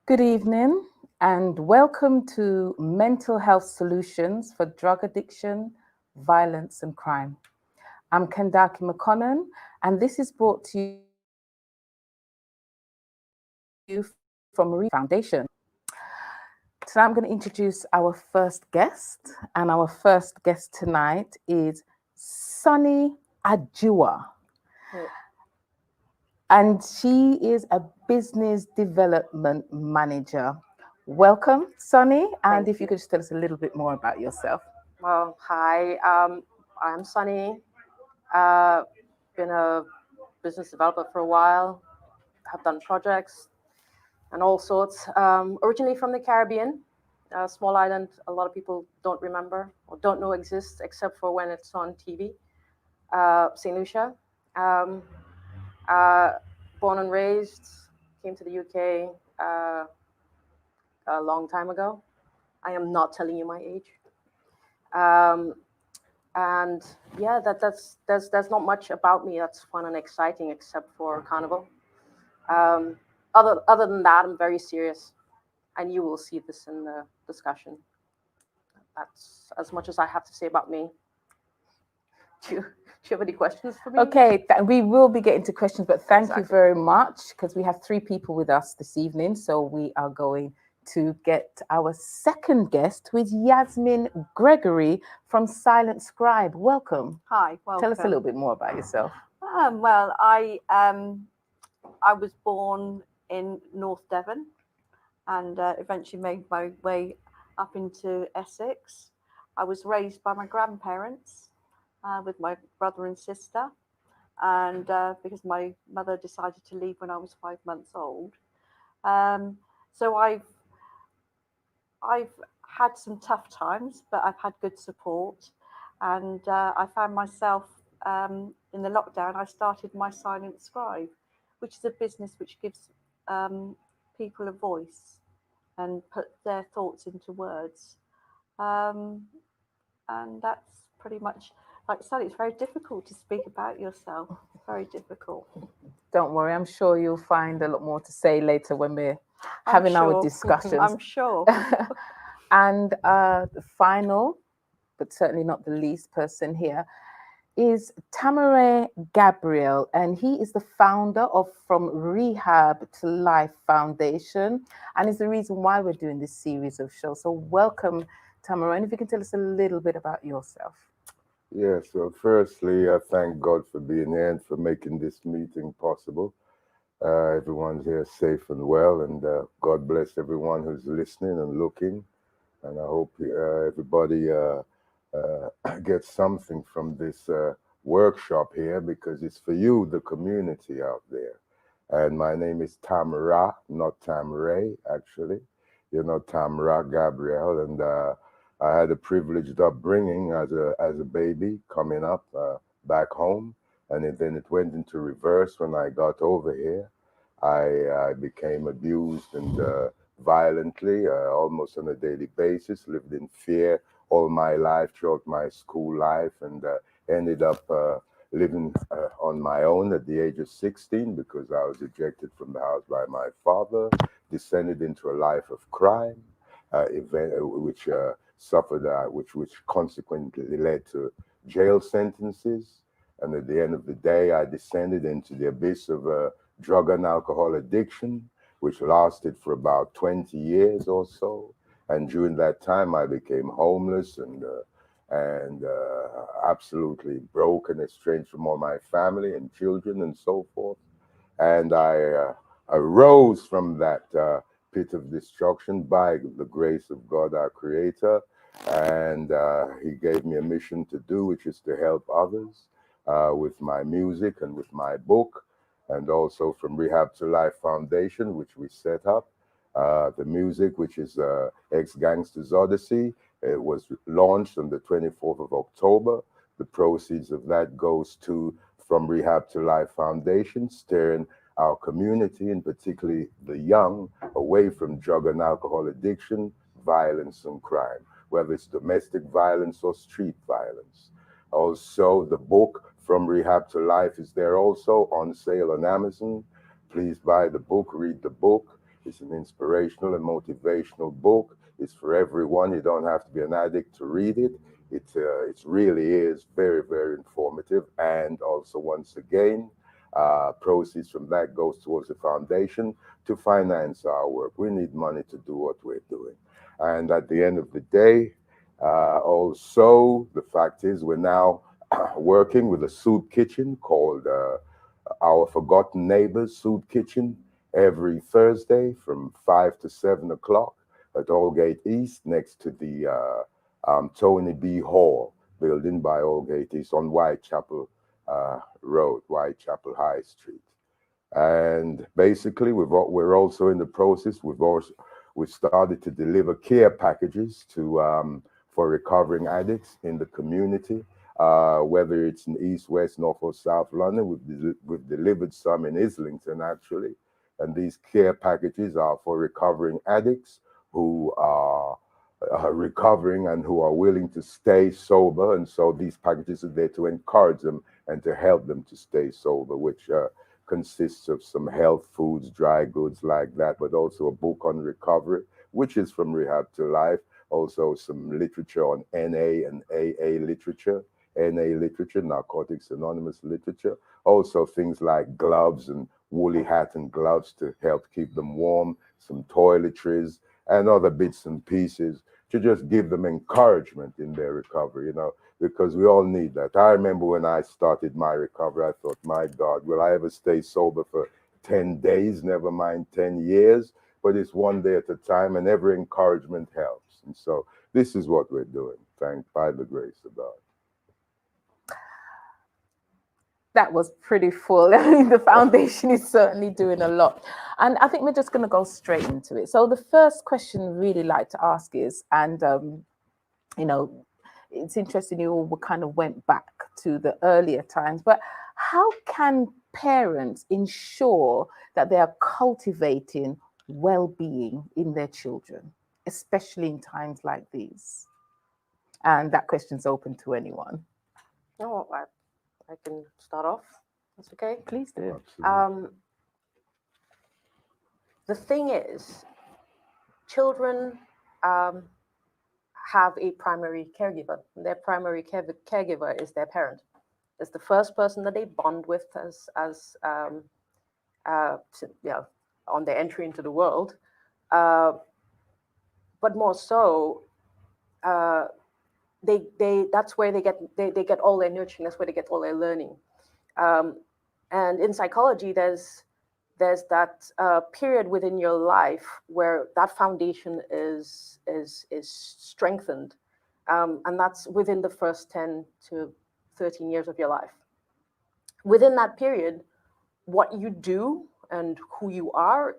Good evening and welcome to Mental Health Solutions for Drug Addiction, Violence and Crime. I'm Kendaki McConnell and this is brought to you from Marie Foundation. Tonight I'm going to introduce our first guest, and our first guest tonight is Sunny Ajua. And she is a business development manager. Welcome, Sunny. And if you could just tell us a little bit more about yourself. Well, hi, I'm Sunny. Been a business developer for a while. Have done projects and all sorts. Originally from the Caribbean, a small island a lot of people don't remember or don't know exists except for when it's on TV. St. Lucia. Born and raised, came to the UK a long time ago. I am not telling you my age. And yeah, there's not much about me that's fun and exciting except for Carnival. Other than that, I'm very serious, and you will see this in the discussion. That's as much as I have to say about me. Do you have any questions for me? Okay, we will be getting to questions, but thank you very much, because we have 3 people with us this evening. So we are going to get our second guest, who is Yasmin Gregory from Silent Scribe. Welcome. Hi, welcome. Tell us a little bit more about yourself. Well, I was born in North Devon and eventually made my way up into Essex. I was raised by my grandparents with my brother and sister, and because my mother decided to leave when I was 5 months old. So I've had some tough times, but I've had good support, and I found myself in the lockdown. I started my Silent Scribe, which is a business which gives people a voice and put their thoughts into words, and that's pretty much. Like I said, it's very difficult to speak about yourself. Very difficult. Don't worry, I'm sure you'll find a lot more to say later when we're having our discussions. I'm sure. And the final, but certainly not the least person here, is Tamara Gabriel, and he is the founder of From Rehab to Life Foundation, and is the reason why we're doing this series of shows. So welcome, Tamara, and if you can tell us a little bit about yourself. Yes, well, firstly, I thank God for being here and for making this meeting possible. Everyone's here safe and well, and God bless everyone who's listening and looking. And I hope everybody gets something from this workshop here, because it's for you, the community out there. And my name is Tamara, not Tamray, actually. You know, Tamara Gabriel, and I had a privileged upbringing as a baby coming up back home, and then it went into reverse when I got over here. I became abused and violently, almost on a daily basis, lived in fear all my life, throughout my school life, and ended up living on my own at the age of 16 because I was ejected from the house by my father, descended into a life of crime, which consequently led to jail sentences. And at the end of the day, I descended into the abyss of drug and alcohol addiction, which lasted for about 20 years or so. And during that time, I became homeless and absolutely broken, estranged from all my family and children and so forth. And I arose from that pit of destruction by the grace of God, our Creator. And He gave me a mission to do, which is to help others with my music and with my book, and also From Rehab to Life Foundation, which we set up. The music, which is Ex-Gangster's Odyssey, it was launched on the 24th of October. The proceeds of that goes to From Rehab to Life Foundation, steering our community, and particularly the young, away from drug and alcohol addiction, violence, and crime, whether it's domestic violence or street violence. Also, the book From Rehab to Life is there also on sale on Amazon. Please buy the book, read the book. It's an inspirational and motivational book. It's for everyone. You don't have to be an addict to read it. It really is very, very informative. And also, once again, proceeds from that goes towards the foundation to finance our work. We need money to do what we're doing. And at the end of the day, also, the fact is we're now working with a soup kitchen called Our Forgotten Neighbors Soup Kitchen every Thursday from 5 to 7 o'clock at Allgate East next to the Tony B. Hall building by Allgate East on Whitechapel Road, Whitechapel High Street. And basically, we're also in the process. We've started to deliver care packages to for recovering addicts in the community, whether it's in East, West, North, or South London. We've delivered some in Islington, actually. And these care packages are for recovering addicts who are recovering and who are willing to stay sober. And so these packages are there to encourage them and to help them to stay sober, which consists of some health foods, dry goods like that, but also a book on recovery, which is From Rehab to Life. Also some literature on NA and AA literature, NA literature, Narcotics Anonymous literature. Also things like gloves and woolly hat and gloves to help keep them warm, some toiletries and other bits and pieces to just give them encouragement in their recovery, because we all need that. I remember when I started my recovery, I thought, my God, will I ever stay sober for 10 days, never mind 10 years? But it's one day at a time, and every encouragement helps. And so this is what we're doing, thank by the grace of God. That was pretty full. I mean, the foundation is certainly doing a lot. And I think we're just going to go straight into it. So the first question we really like to ask is, and, it's interesting you all kind of went back to the earlier times, but how can parents ensure that they are cultivating well-being in their children, especially in times like these? And that question's open to anyone. Oh, I can start off. That's okay. Please do. Absolutely. The thing is, children have a primary caregiver. Their primary caregiver is their parent. It's the first person that they bond with on their entry into the world. But more so, that's where they get all their nurturing. That's where they get all their learning. And in psychology, there's that period within your life where that foundation is strengthened, and that's within the first 10 to 13 years of your life. Within that period, what you do and who you are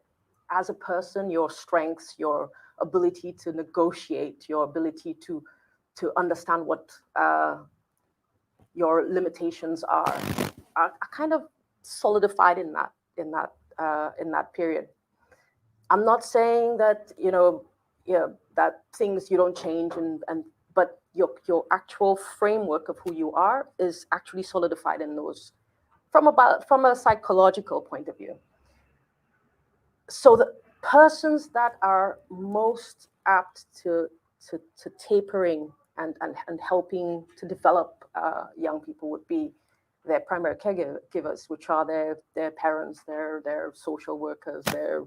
as a person, your strengths, your ability to negotiate, your ability to understand what your limitations are kind of solidified in that period. I'm not saying that that things you don't change, but your actual framework of who you are is actually solidified in those from a psychological point of view. So the persons that are most apt to tapering and helping to develop young people would be their primary caregivers, which are their parents, their social workers, their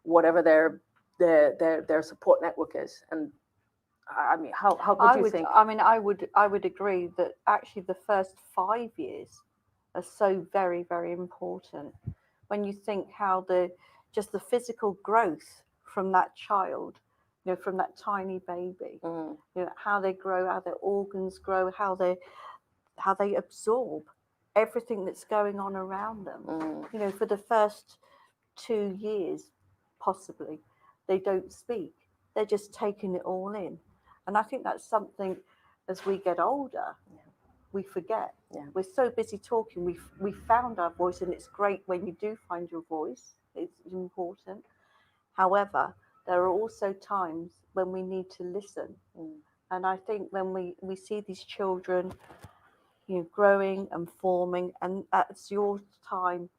whatever their support network is. And I mean, how would you think? I mean, I would agree that actually the first 5 years are so very, very important. When you think how just the physical growth from that child, from that tiny baby, how they grow, how their organs grow, how they absorb everything that's going on around them. For the first 2 years, possibly, they don't speak. They're just taking it all in. And I think that's something as we get older, we forget. Yeah. We're so busy talking. We found our voice, and it's great when you do find your voice. It's important. However, there are also times when we need to listen. And I think when we see these children, growing and forming, and that's your time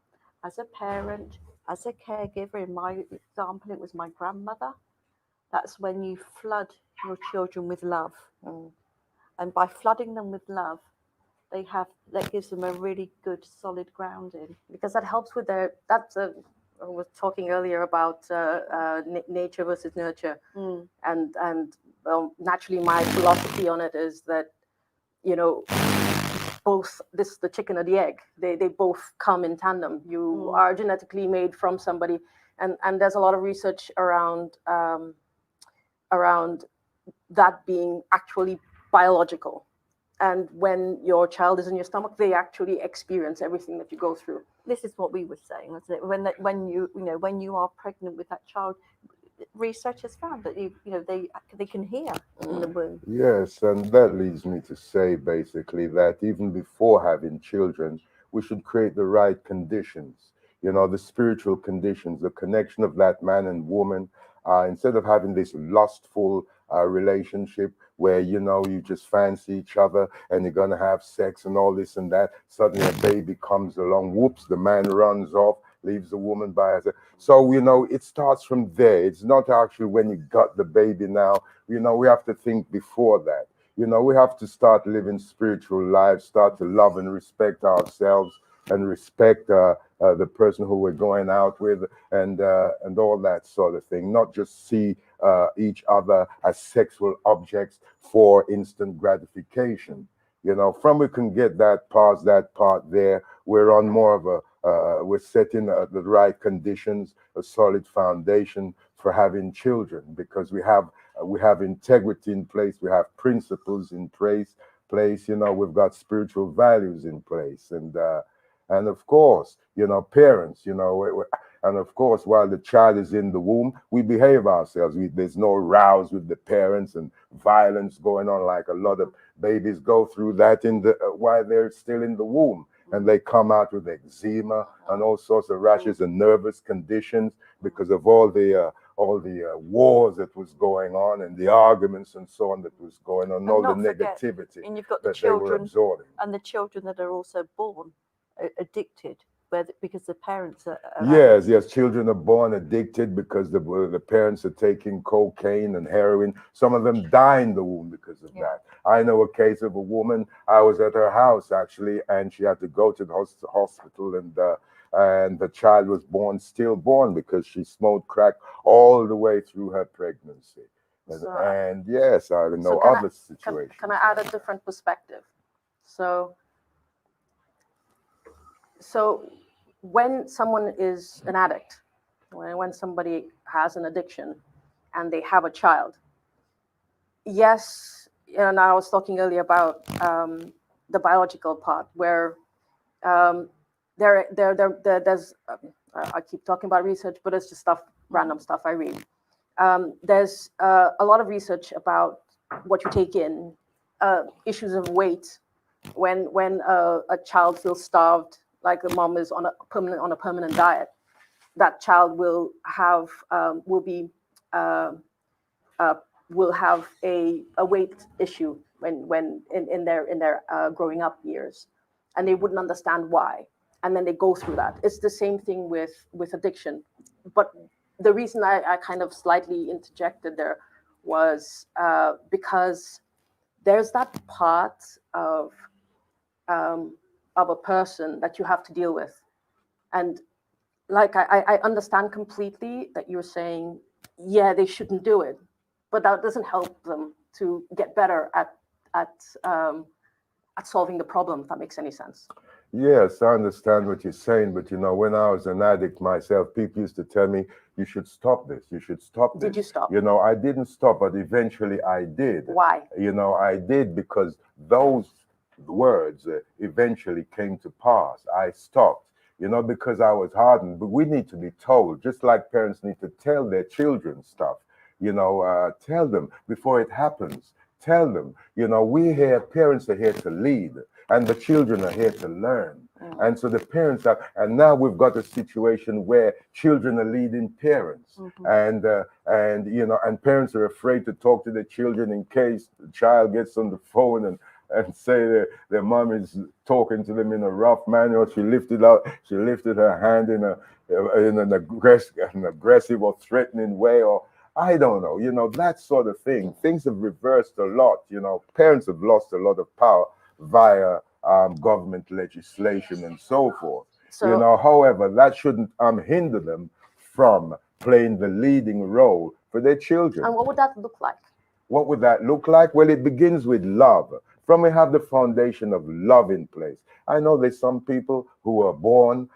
as a parent, as a caregiver. In my example, it was my grandmother. That's when you flood your children with love. And by flooding them with love, that gives them a really good solid grounding. Because that helps with I was talking earlier about nature versus nurture, and naturally my philosophy on it is that both the chicken or the egg, they both come in tandem. You are genetically made from somebody, and there's a lot of research around that being actually biological. And when your child is in your stomach, they actually experience everything that you go through. This is what we were saying, wasn't it? When you are pregnant with that child, research has found that they can hear in the womb. Yes, and that leads me to say basically that even before having children, we should create the right conditions. The spiritual conditions, the connection of that man and woman. Instead of having this lustful relationship where you just fancy each other and you're gonna have sex and all this and that. Suddenly a baby comes along, whoops, the man runs off, leaves the woman by herself. So it starts from there. It's not actually when you got the baby now. We have to think before that. We have to start living spiritual lives, start to love and respect ourselves and respect the person who we're going out with and all that sort of thing. Not just see each other as sexual objects for instant gratification. From we can get that past that part there, we're on more of we're setting the right conditions, a solid foundation for having children, because we have integrity in place, we have principles in place. We've got spiritual values in place, and of course, parents, and of course, while the child is in the womb, we behave ourselves. There's no rows with the parents and violence going on like a lot of babies go through that while they're still in the womb, and they come out with eczema and all sorts of rashes and nervous conditions because of all the wars that was going on and the arguments and so on that was going on, and all the negativity and you've got that they were absorbing. And the children that are also born addicted, because the parents are yes, children are born addicted because the parents are taking cocaine and heroin. Some of them die in the womb because of that. I know a case of a woman. I was at her house actually, and she had to go to the hospital, and the child was stillborn because she smoked crack all the way through her pregnancy. And yes, I know other situations. Can I add a different perspective? So when someone is an addict, when somebody has an addiction and they have a child, yes, and I was talking earlier about the biological part where there's I keep talking about research, but it's just random stuff I read. There's a lot of research about what you take in, issues of weight, when a child feels starved, like the mom is on a permanent diet, that child will have a weight issue when in their growing up years, and they wouldn't understand why, and then they go through that. It's the same thing with addiction, but the reason I kind of slightly interjected there was because there's that part of a person that you have to deal with. And like, I understand completely that you're saying, yeah, they shouldn't do it, but that doesn't help them to get better at solving the problem, if that makes any sense. Yes, I understand what you're saying, but when I was an addict myself, people used to tell me, you should stop this, you should stop this. Did you stop? I didn't stop, but eventually I did. Why? I did because those words eventually came to pass. I stopped, because I was hardened. But we need to be told, just like parents need to tell their children stuff, tell them before it happens. tell them, we here, parents are here to lead, and the children are here to learn. And so the parents are, and now we've got a situation where children are leading parents, and parents are afraid to talk to their children in case the child gets on the phone and say that their mom is talking to them in a rough manner, or she lifted her hand in an aggressive or threatening way, or I don't know, that sort of thing. Things have reversed a lot. Parents have lost a lot of power via government legislation and so forth. So, However, that shouldn't hinder them from playing the leading role for their children. and what would that look like? What would that look like? Well, it begins with love. From we have the foundation of love in place. I know there's some people who are born,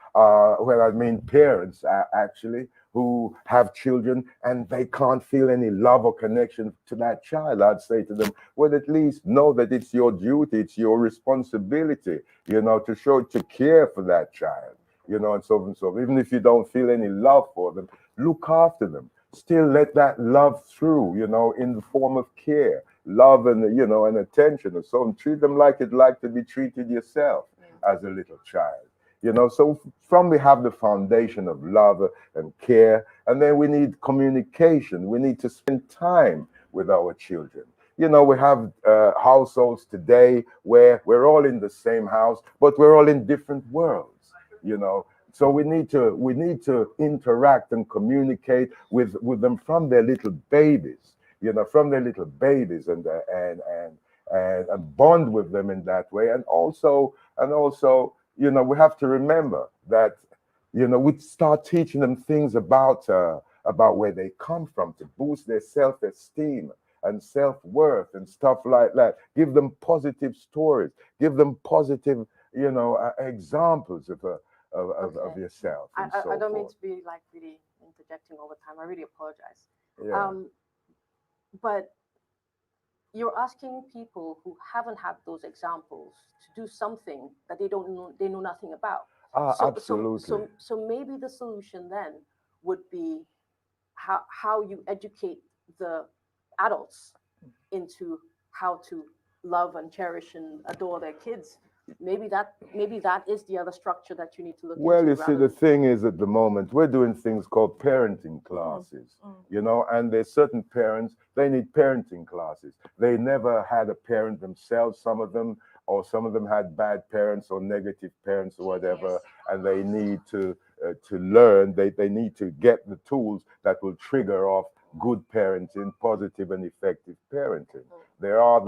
parents actually, who have children and they can't feel any love or connection to that child. I'd say to them, well, at least know that it's your duty, it's your responsibility, to care for that child, and so on and so on. Even if you don't feel any love for them, look after them. Still let that love through, in the form of care, love and, and attention and so on. Treat them like you'd like to be treated yourself as a little child. So from we have the foundation of love and care, and then we need communication. We need to spend time with our children. We have households today where we're all in the same house, but we're all in different worlds, So we need to interact and communicate with them from their little babies, and bond with them in that way. And also, we have to remember that, we start teaching them things about where they come from to boost their self-esteem and self-worth and stuff like that. Give them positive stories. Give them positive, examples of yourself. And I don't mean forth. to be like really interjecting all the time. I really apologize. Yeah. But you're asking people who haven't had those examples to do something that they know nothing about. Absolutely. So maybe the solution then would be how you educate the adults into how to love and cherish and adore their kids. Maybe that is the other structure that you need to look Well, into. you see, the thing is, at the moment, we're doing things called parenting classes, and there's certain parents, they need parenting classes. They never had a parent themselves, some of them had bad parents or negative parents or whatever, and they need to learn, they need to get the tools that will trigger off good parenting, positive and effective parenting. There are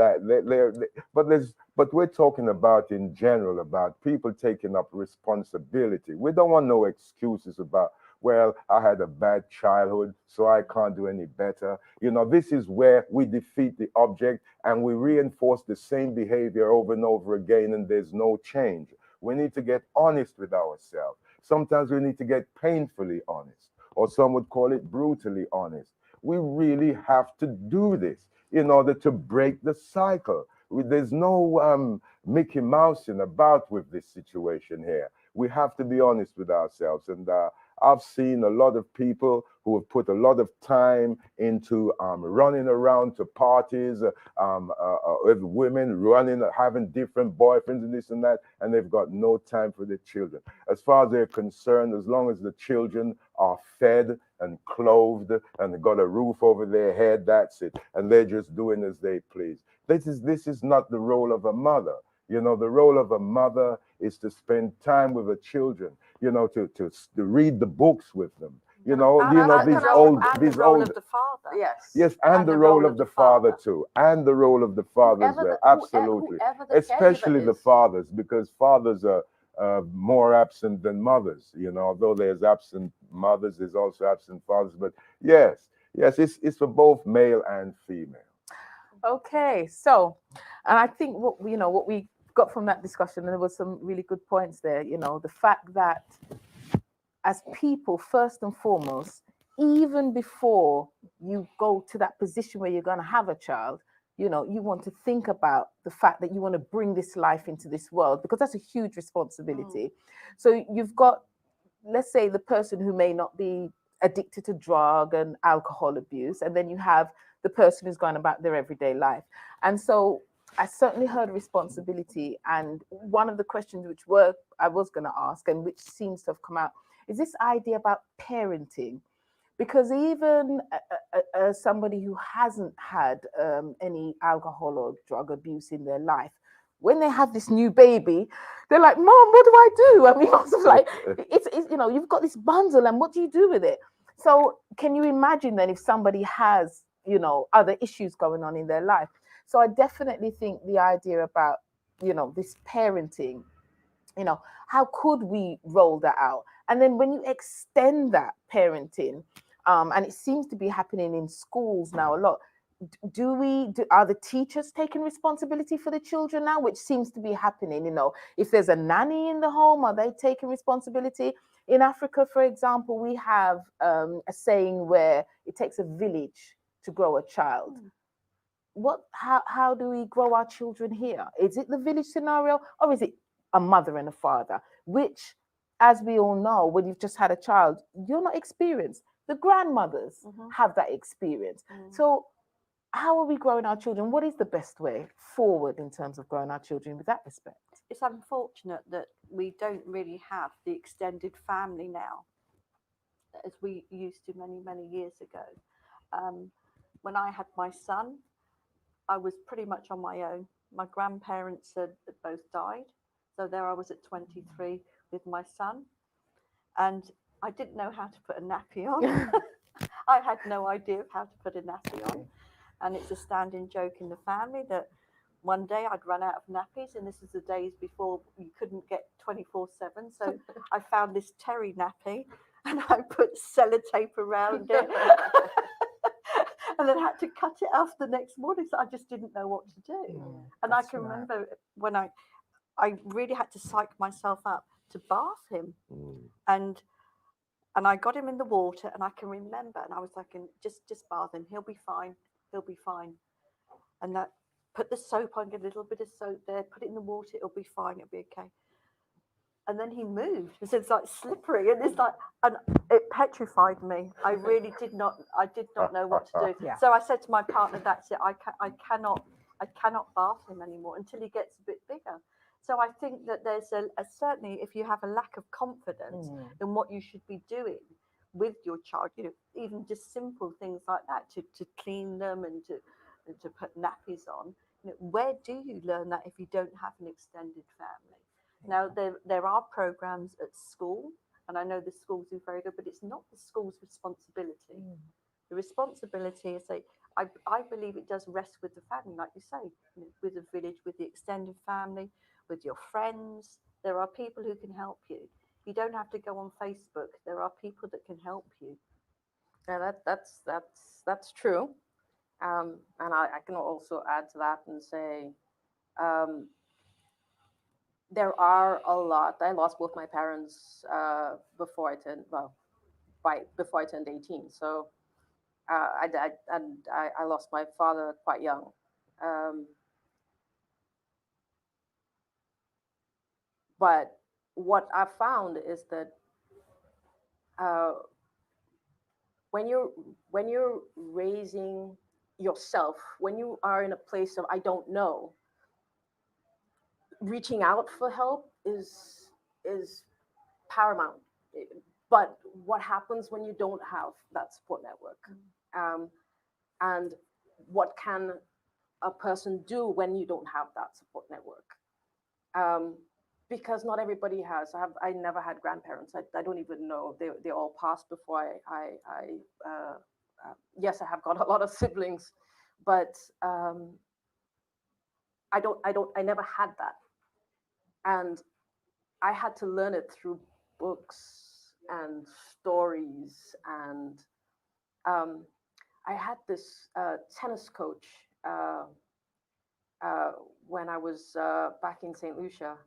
but we're talking about in general about people taking up responsibility. We don't want no excuses about, well, I had a bad childhood, so I can't do any better. This is where we defeat the object and we reinforce the same behavior over and over again, and there's no change. We need to get honest with ourselves. Sometimes we need to get painfully honest, or some would call it brutally honest. We really have to do this in order to break the cycle. There's no Mickey Mousing about with this situation here. We have to be honest with ourselves. And I've seen a lot of people who have put a lot of time into running around to parties, with women having different boyfriends and this and that, and they've got no time for their children. As far as they're concerned, as long as the children are fed and clothed and got a roof over their head, that's it. And they're just doing as they please. This is not the role of a mother. The role of a mother is to spend time with the children, to read the books with them. These old the role of the father. Yes, and the role of the father too, and the role of the father as well. Absolutely, especially the fathers, because fathers are more absent than mothers. Although there's absent mothers, there's also absent fathers. But yes, it's for both male and female. Okay, so, and I think what we got from that discussion, and there was some really good points there. The fact that as people, first and foremost, even before you go to that position where you're going to have a child, you want to think about the fact that you want to bring this life into this world, because that's a huge responsibility. So you've got, let's say, the person who may not be addicted to drug and alcohol abuse, and then you have the person who's going about their everyday life. And so I certainly heard responsibility. And one of the questions I was going to ask, and which seems to have come out, is this idea about parenting. Because even as somebody who hasn't had any alcohol or drug abuse in their life, when they have this new baby, they're like, "Mom, what do I do?" I mean, also like it's you've got this bundle, and what do you do with it? So can you imagine then if somebody has other issues going on in their life? So I definitely think the idea about this parenting, how could we roll that out? And then when you extend that parenting, and it seems to be happening in schools now a lot, are the teachers taking responsibility for the children now, which seems to be happening? If there's a nanny in the home, are they taking responsibility? In Africa, for example, we have a saying where it takes a village to grow a child. How do we grow our children here? Is it the village scenario, or is it a mother and a father? Which, as we all know, when you've just had a child, you're not experienced. The grandmothers have that experience. So how are we growing our children? What is the best way forward in terms of growing our children with that respect? It's unfortunate that we don't really have the extended family now as we used to many years ago. When I had my son, I was pretty much on my own. My grandparents had both died. So there I was at 23 with my son. And I didn't know how to put a nappy on. I had no idea of how to put a nappy on. And it's a standing joke in the family that one day I'd run out of nappies, and this is the days before you couldn't get 24/7. So I found this terry nappy and I put sellotape around it. And then had to cut it off the next morning. So I just didn't know what to do. And I can remember when I really had to psych myself up to bath him. And I got him in the water, and I can remember, and I was like, just bath him. He'll be fine. He'll be fine. And that, put the soap on, get a little bit of soap there, put it in the water. It'll be fine. It'll be okay. And then he moved. So it's like slippery, and it's like, and it petrified me. I really did not know what to do. So I said to my partner, "That's it. I cannot bath him anymore until he gets a bit bigger." So I think that there's a certainly, if you have a lack of confidence in what you should be doing with your child, even just simple things like that, to clean them and to put nappies on. Where do you learn that if you don't have an extended family? Now, there are programs at school, and I know the schools do very good, but it's not the school's responsibility. The responsibility is, I believe it does rest with the family, like you say, with the village, with the extended family, with your friends. There are people who can help you. You don't have to go on Facebook. There are people that can help you. Yeah, that's true. And I can also add to that and say, there are a lot. I lost both my parents before I turned 18. So I lost my father quite young. But what I found is that when you're raising yourself, when you are in a place of I don't know, reaching out for help is paramount. But what happens when you don't have that support network? And what can a person do when you don't have that support network? Because not everybody has. I never had grandparents. I don't even know. They all passed before yes, I have got a lot of siblings, but I never had that. And I had to learn it through books and stories. And I had this tennis coach when I was back in St. Lucia.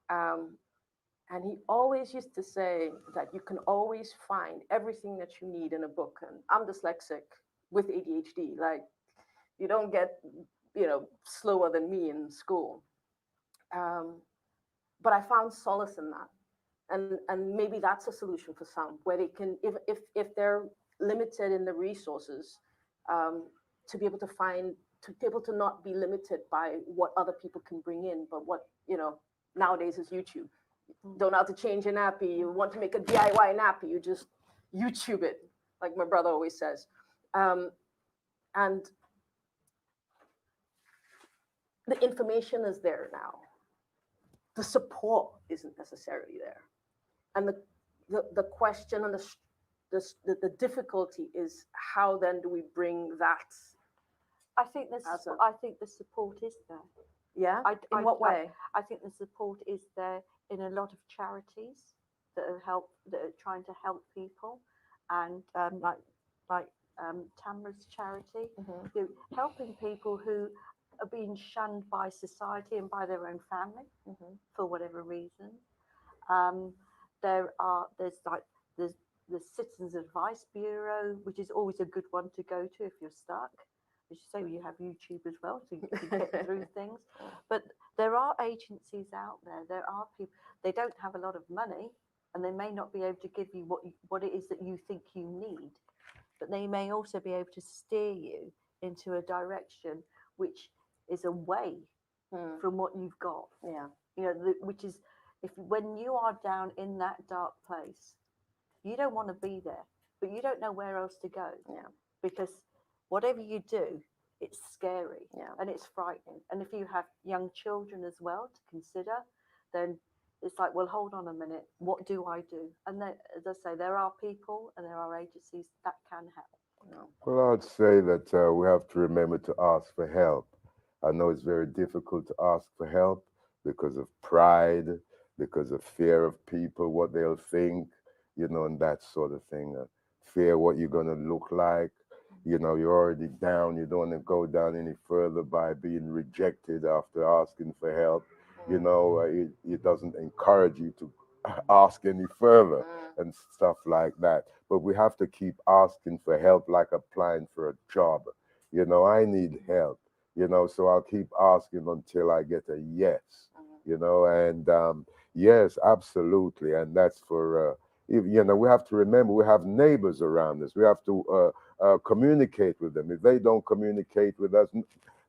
And he always used to say that you can always find everything that you need in a book. And I'm dyslexic with ADHD. Like, you don't get, slower than me in school. But I found solace in that. And maybe that's a solution for some, where they can, if they're limited in the resources, to be able to find to be able to not be limited by what other people can bring in, but what, nowadays is YouTube. You don't know how to change a nappy. You want to make a DIY nappy, you just YouTube it, like my brother always says. And the information is there now. The support isn't necessarily there. And the question and the difficulty is, how then do we bring that? I think the support is there. Yeah. In what way? I think the support is there in a lot of charities that are trying to help people, and like Tamara's charity, helping people who are being shunned by society and by their own family for whatever reason. There's the Citizens Advice Bureau, which is always a good one to go to if you're stuck. As you say, you have YouTube as well to get through things. But there are agencies out there. There are people. They don't have a lot of money, and they may not be able to give you what it is that you think you need. But they may also be able to steer you into a direction which is away from what you've got. Yeah. Which is, when you are down in that dark place, you don't want to be there, but you don't know where else to go. Yeah. Because whatever you do, it's scary, and it's frightening. And if you have young children as well to consider, then it's like, well, hold on a minute, what do I do? And then, as I say, there are people and there are agencies that can help. Well, I'd say that we have to remember to ask for help. I know it's very difficult to ask for help because of pride, because of fear of people, what they'll think, and that sort of thing. Fear what you're going to look like. You're already down. You don't want to go down any further by being rejected after asking for help. It doesn't encourage you to ask any further and stuff like that. But we have to keep asking for help, like applying for a job. I need help, so I'll keep asking until I get a yes, and yes, absolutely. And that's for, we have to remember we have neighbors around us. We have to communicate with them. If they don't communicate with us,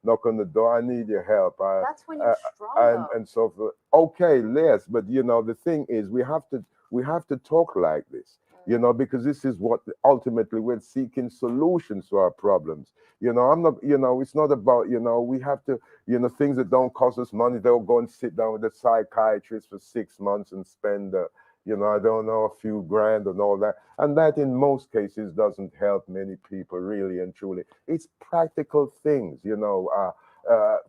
knock on the door. I need your help. That's when you're stronger. And so forth. Okay, yes, but the thing is, we have to talk like this. Because this is what ultimately we're seeking solutions to our problems. I'm not. It's not about. We have to. Things that don't cost us money. They'll go and sit down with a psychiatrist for 6 months and spend. I don't know, a few grand and all that. And that in most cases doesn't help many people, really and truly. It's practical things,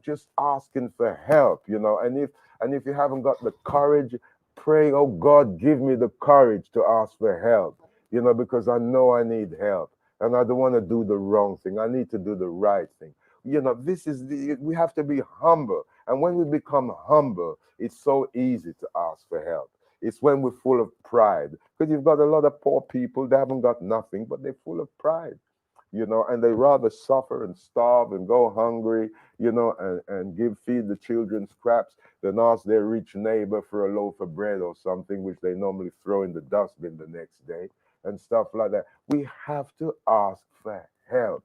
just asking for help, and if you haven't got the courage, pray, oh God, give me the courage to ask for help, because I know I need help and I don't want to do the wrong thing. I need to do the right thing. We have to be humble. And when we become humble, it's so easy to ask for help. It's when we're full of pride, because you've got a lot of poor people, they haven't got nothing, but they're full of pride, and they rather suffer and starve and go hungry, and feed the children scraps than ask their rich neighbor for a loaf of bread or something, which they normally throw in the dustbin the next day and stuff like that. We have to ask for help.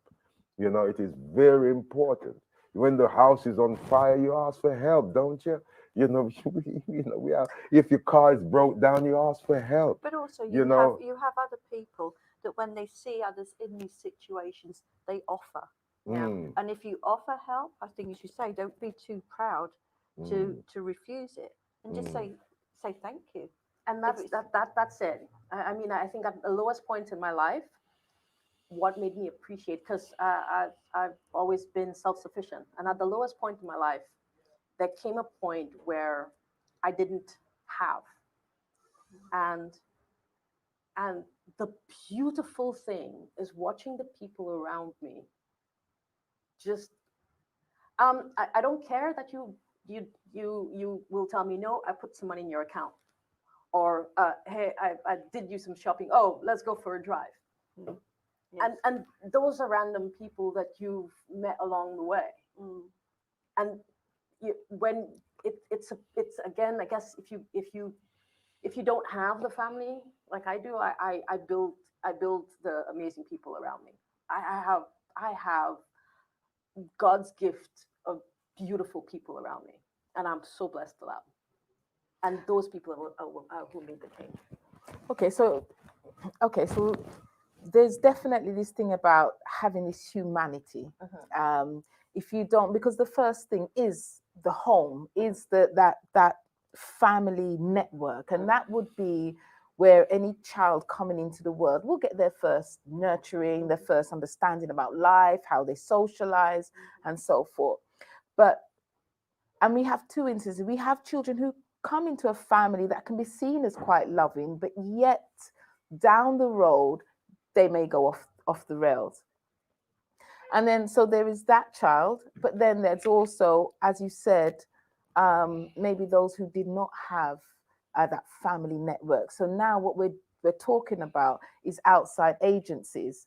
It is very important. When the house is on fire, you ask for help, don't you? We have, if your car is broke down, you ask for help. But also, you have other people that when they see others in these situations, they offer. And if you offer help, I think, as you say, don't be too proud to refuse it, and just say thank you. And that's it. I mean, I think at the lowest point in my life, what made me appreciate, because I've always been self-sufficient, and at the lowest point in my life, there came a point where I didn't have, and the beautiful thing is watching the people around me. Just I don't care that you will tell me, no, I put some money in your account, or hey, I did you some shopping. Oh, let's go for a drive. Yes. And those are random people that you've met along the way. And when it's again, I guess if you don't have the family like I do, I build the amazing people around me. I have God's gift of beautiful people around me, and I'm so blessed for that. And those people are who made the change. Okay, so there's definitely this thing about having this humanity. If you don't, because the first thing is the home, is that family network, and that would be where any child coming into the world will get their first nurturing, their first understanding about life, how they socialize, and so forth. And we have two instances. We have children who come into a family that can be seen as quite loving, but yet down the road they may go off the rails. And then so there is that child, but then there's also, as you said, maybe those who did not have that family network. So now what we're talking about is outside agencies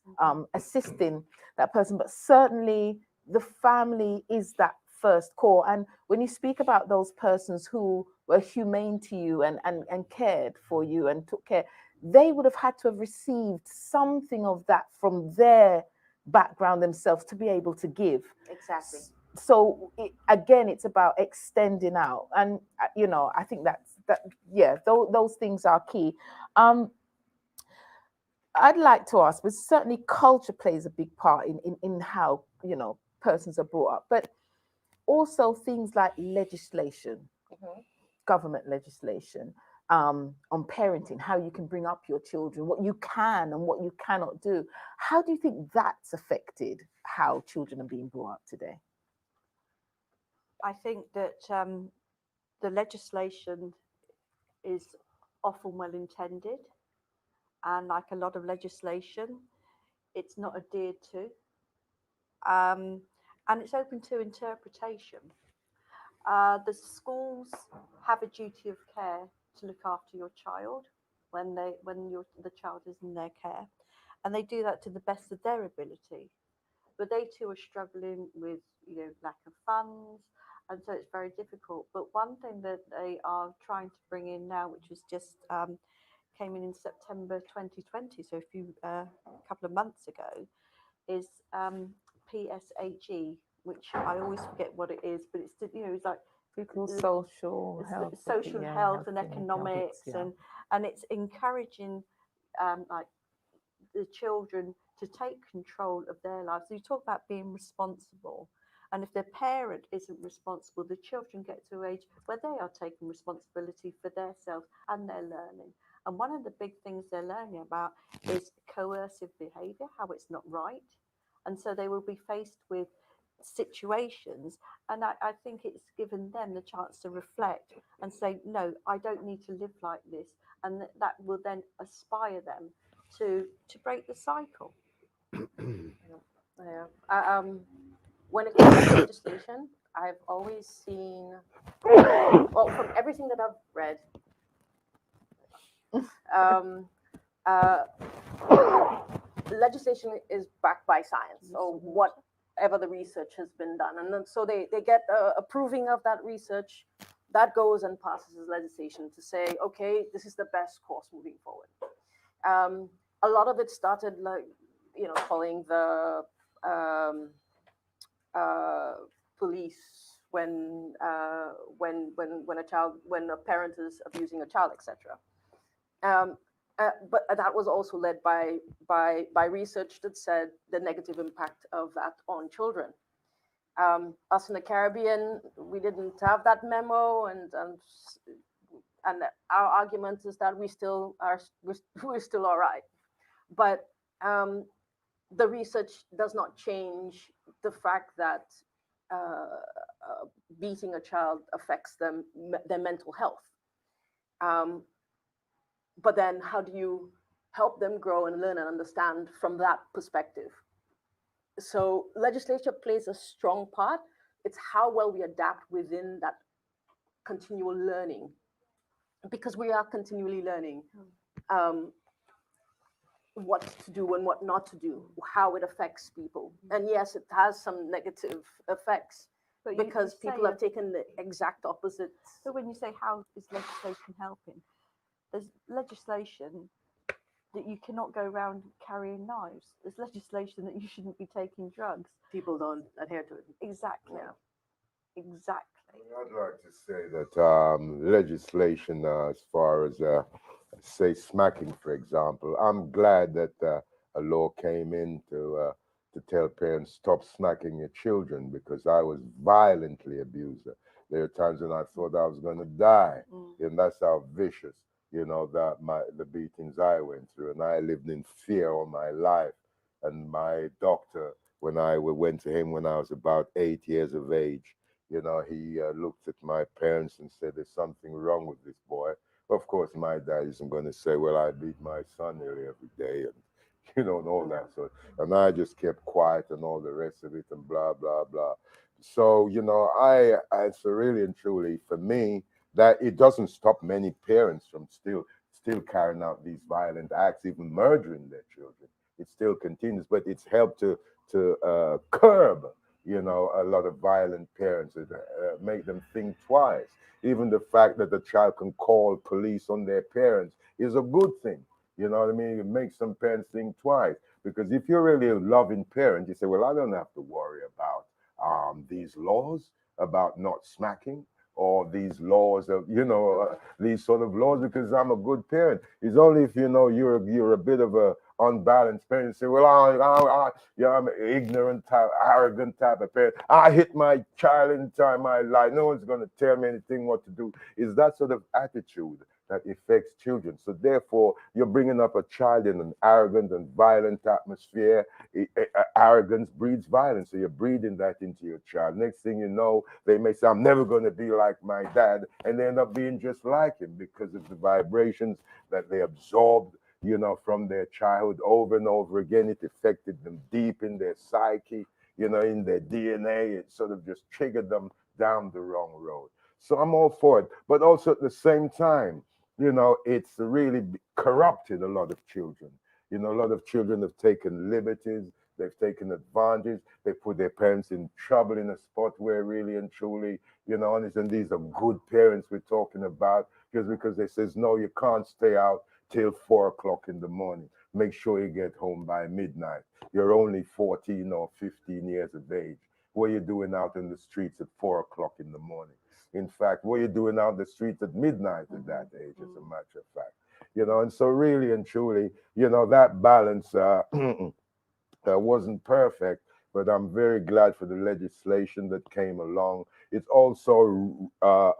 assisting that person, but certainly the family is that first core. And when you speak about those persons who were humane to you and cared for you and took care, they would have had to have received something of that from their background themselves to be able to give. Exactly. So again, it's about extending out, and I think those things are key. I'd like to ask, but certainly culture plays a big part in how persons are brought up, but also things like legislation, government legislation, on parenting, how you can bring up your children, what you can and what you cannot do. How do you think that's affected how children are being brought up today? I think that the legislation is often well intended, and like a lot of legislation, it's not adhered to, and it's open to interpretation. The schools have a duty of care to look after your child when the child is in their care, and they do that to the best of their ability. But they too are struggling with lack of funds, and so it's very difficult. But one thing that they are trying to bring in now, which was just came in September 2020, so a couple of months ago, is PSHE, which I always forget what it is, but it's like Social health, social health and economics, and it's encouraging like the children to take control of their lives. So you talk about being responsible, and if their parent isn't responsible, the children get to an age where they are taking responsibility for themselves and their learning. And one of the big things they're learning about is coercive behaviour, how it's not right. And so they will be faced with situations, and I think it's given them the chance to reflect and say, no, I don't need to live like this, and that will then inspire them to break the cycle. Yeah. When it comes to legislation, I've always seen, well, from everything that I've read, legislation is backed by science, or whatever the research has been done. And then, so they get approving of that research, that goes and passes as legislation to say, okay, this is the best course moving forward. A lot of it started calling the police when a parent is abusing a child, etc. But that was also led by research that said the negative impact of that on children. Us in the Caribbean, we didn't have that memo, and our argument is that we're still all right. But the research does not change the fact that beating a child affects their mental health. But then how do you help them grow and learn and understand from that perspective? So legislature plays a strong part. It's how well we adapt within that continual learning, because we are continually learning what to do and what not to do, how it affects people. And yes, it has some negative effects, but because people have taken the exact opposite. So when you say how is legislation helping, there's legislation that you cannot go around carrying knives. There's legislation that you shouldn't be taking drugs. People don't adhere to it. Exactly. Yeah. Exactly. I'd like to say that legislation, as far as say smacking, for example, I'm glad that a law came in to tell parents stop smacking your children, because I was violently abused. There were times when I thought I was going to die, and that's how vicious, that the beatings I went through, and I lived in fear all my life. And my doctor, when I went to him when I was about 8 years of age, he looked at my parents and said, "There's something wrong with this boy." Of course, my dad isn't going to say, "Well, I beat my son nearly every day," and and all that. So, and I just kept quiet and all the rest of it and blah blah blah. So, so really and truly, for me, that it doesn't stop many parents from still carrying out these violent acts, even murdering their children. It still continues, but it's helped to curb a lot of violent parents, make them think twice. Even the fact that the child can call police on their parents is a good thing. You know what I mean? It makes some parents think twice. Because if you're really a loving parent, you say, well, I don't have to worry about these laws about not smacking, or these laws of, these sort of laws, because I'm a good parent. It's only if you're a bit of a unbalanced parent. You say, well, I'm an ignorant type, arrogant type of parent. I hit my child in time my life. No one's going to tell me anything what to do. Is that sort of attitude that affects children. So therefore, you're bringing up a child in an arrogant and violent atmosphere. Arrogance breeds violence. So you're breeding that into your child. Next thing you know, they may say, I'm never going to be like my dad. And they end up being just like him because of the vibrations that they absorbed from their childhood over and over again. It affected them deep in their psyche, in their DNA. It sort of just triggered them down the wrong road. So I'm all for it. But also at the same time, it's really corrupted a lot of children. A lot of children have taken liberties. They've taken advantage. They put their parents in trouble in a spot where really and truly, and these are good parents we're talking about, just because they says, no, you can't stay out till 4 o'clock in the morning. Make sure you get home by midnight. You're only 14 or 15 years of age. What are you doing out in the streets at 4 o'clock in the morning? In fact, what are you doing out in the streets at midnight at that age, as a matter of fact? And so really and truly, that balance wasn't perfect, but I'm very glad for the legislation that came along. It's also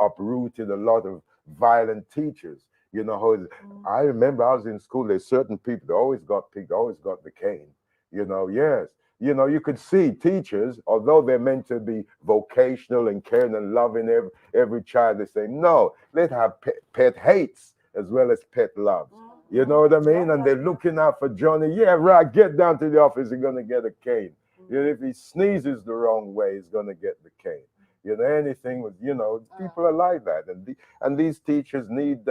uprooted a lot of violent teachers. I remember I was in school, there's certain people that always got picked, always got the cane. Yes. You could see teachers, although they're meant to be vocational and caring and loving every child, they say, no, let's have pet hates as well as pet loves. You know what I mean? And they're looking out for Johnny. Yeah, right, get down to the office, you're going to get a cane. If he sneezes the wrong way, he's going to get the cane. Anything with, people are like that. And these teachers need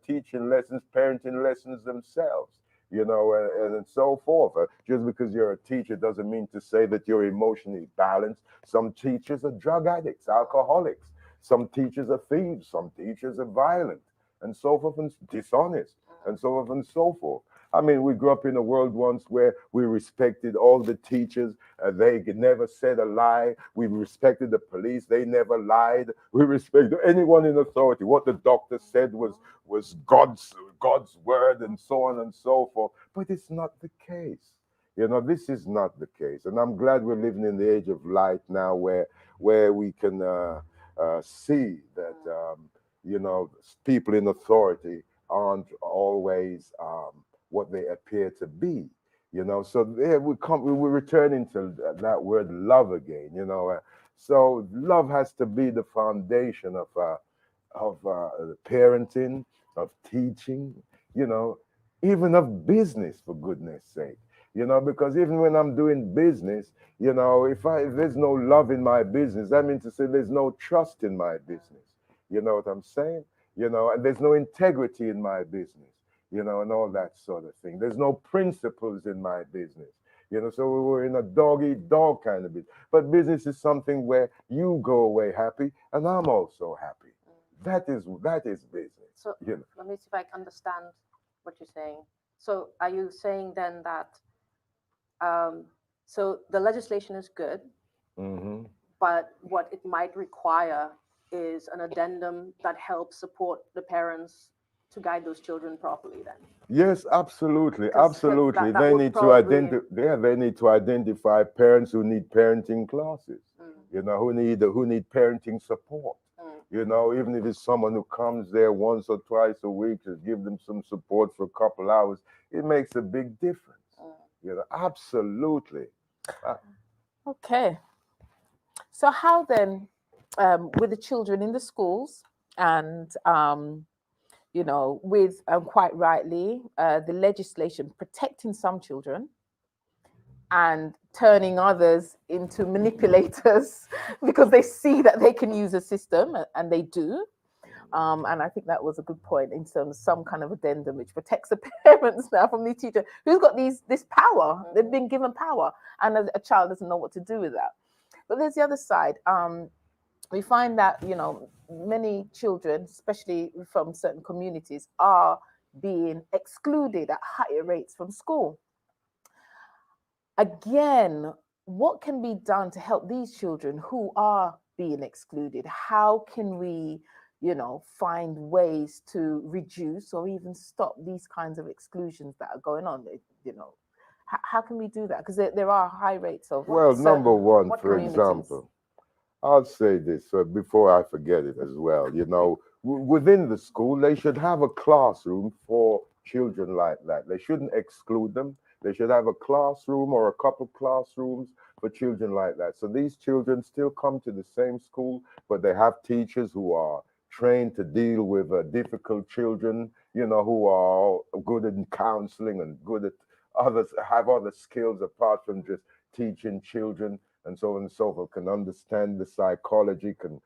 teaching lessons, parenting lessons themselves. And so forth. Just because you're a teacher doesn't mean to say that you're emotionally balanced. Some teachers are drug addicts, alcoholics. Some teachers are thieves. Some teachers are violent, and so forth, and dishonest, and so forth and so forth. I mean, we grew up in a world once where we respected all the teachers. They never said a lie. We respected the police. They never lied. We respected anyone in authority. What the doctor said was God's word, and so on and so forth. But it's not the case. This is not the case. And I'm glad we're living in the age of light now, where we can see that people in authority aren't always what they appear to be. So there we return into that word love again. So love has to be the foundation of parenting, of teaching, even of business, for goodness sake. Because even when I'm doing business, if there's no love in my business, that means to say there's no trust in my business. You know what I'm saying? And there's no integrity in my business, and all that sort of thing. There's no principles in my business. So we're in a dog eat dog kind of business. But business is something where you go away happy and I'm also happy. That is business. So let me see if I can understand what you're saying. So are you saying then that so the legislation is good, Hmm. but what it might require is an addendum that helps support the parents to guide those children properly then? Yes, absolutely, 'Cause absolutely. that They would need to probably identify. Yeah, they need to identify parents who need parenting classes. You know, who need parenting support. You know, even if it's someone who comes there once or twice a week, just give them some support for a couple hours. It makes a big difference. You know, absolutely. Uh, Okay. So how then, with the children in the schools and with quite rightly the legislation protecting some children and turning others into manipulators because they see that they can use a system, and they do. And I think that was a good point in terms of some kind of addendum which protects the parents now from the teacher who's got this power. They've been given power, and a child doesn't know what to do with that. But there's the other side. We find that many children, especially from certain communities, are being excluded at higher rates from school. Again, what can be done to help these children who are being excluded? How can we, find ways to reduce or even stop these kinds of exclusions that are going on? How can we do that? Because there are high rates of well, number certain one, what for communities. example, I'll say this before I forget it as well. You know, within the school, they should have a classroom for children like that. They shouldn't exclude them. They should have a classroom or a couple classrooms for children like that. So these children still come to the same school, but they have teachers who are trained to deal with difficult children, you know, who are good in counseling and good at others, have other skills apart from just teaching children and so on and so forth, can understand the psychology, can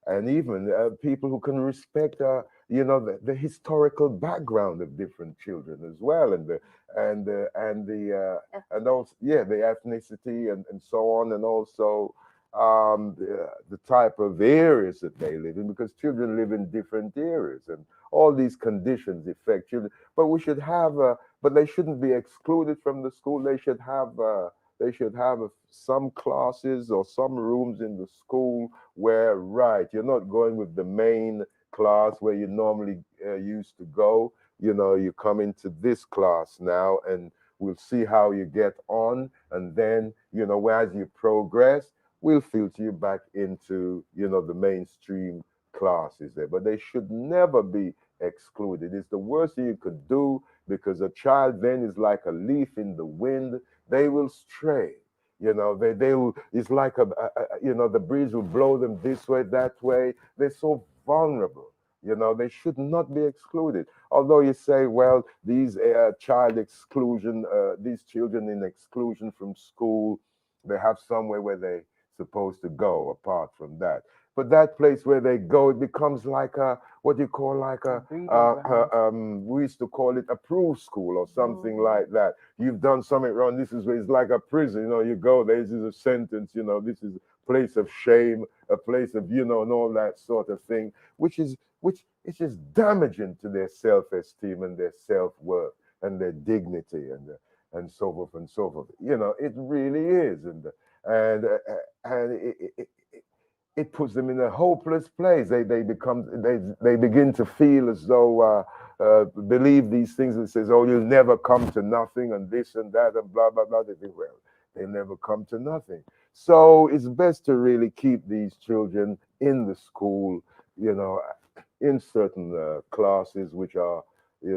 and even people who can respect the historical background of different children as well, and also, yeah, the ethnicity and so on, and also the type of areas that they live in, because children live in different areas, and all these conditions affect children. But we should have but they shouldn't be excluded from the school. They should have some classes or some rooms in the school where, right, you're not going with the main class where you normally used to go. You know, you come into this class now, and we'll see how you get on. And then, as you progress, we'll filter you back into, the mainstream classes there. But they should never be excluded. It's the worst thing you could do, because a child then is like a leaf in the wind. They will stray. They will. It's like the breeze will blow them this way, that way. They're so vulnerable. They should not be excluded. Although you say, well, these these children in exclusion from school, they have somewhere where they're supposed to go apart from that. But that place where they go, it becomes like a, what do you call, like breeding ground. we used to call it approved school or something like that. You've done something wrong. This is where it's like a prison. You go, this is a sentence. This is a place of shame, a place of, and all that sort of thing, which is just damaging to their self-esteem and their self-worth and their dignity and so forth and so forth. It really is, and it puts them in a hopeless place. They begin to feel as though believe these things that says, oh, you'll never come to nothing, and this and that and blah blah blah. They think, well, they never come to nothing. So it's best to really keep these children in the school, in certain classes which are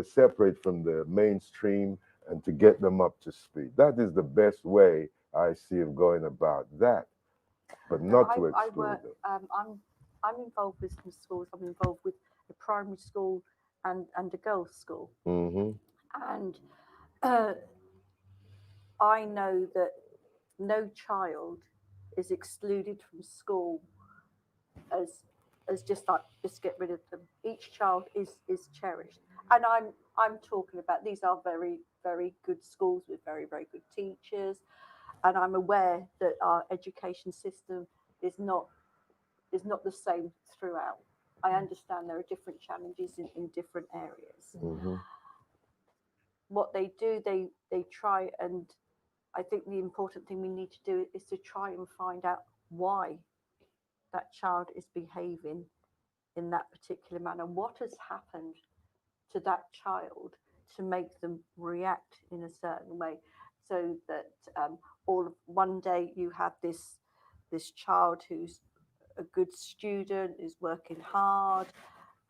separate from the mainstream, and to get them up to speed. That is the best way I see of going about that, but not to I exclude work. them. I'm involved with some schools. I'm involved with a primary school and a girls' school, Hmm. and uh, I know that no child is excluded from school as just like just get rid of them. Each child is cherished, and I'm talking about, these are very very good schools with very very good teachers, and I'm aware that our education system is not the same throughout. I understand there are different challenges in different areas, Hmm. what they do, they try, and I think the important thing we need to do is to try and find out why that child is behaving in that particular manner. What has happened to that child to make them react in a certain way, so that one day you have this child who's a good student, is working hard,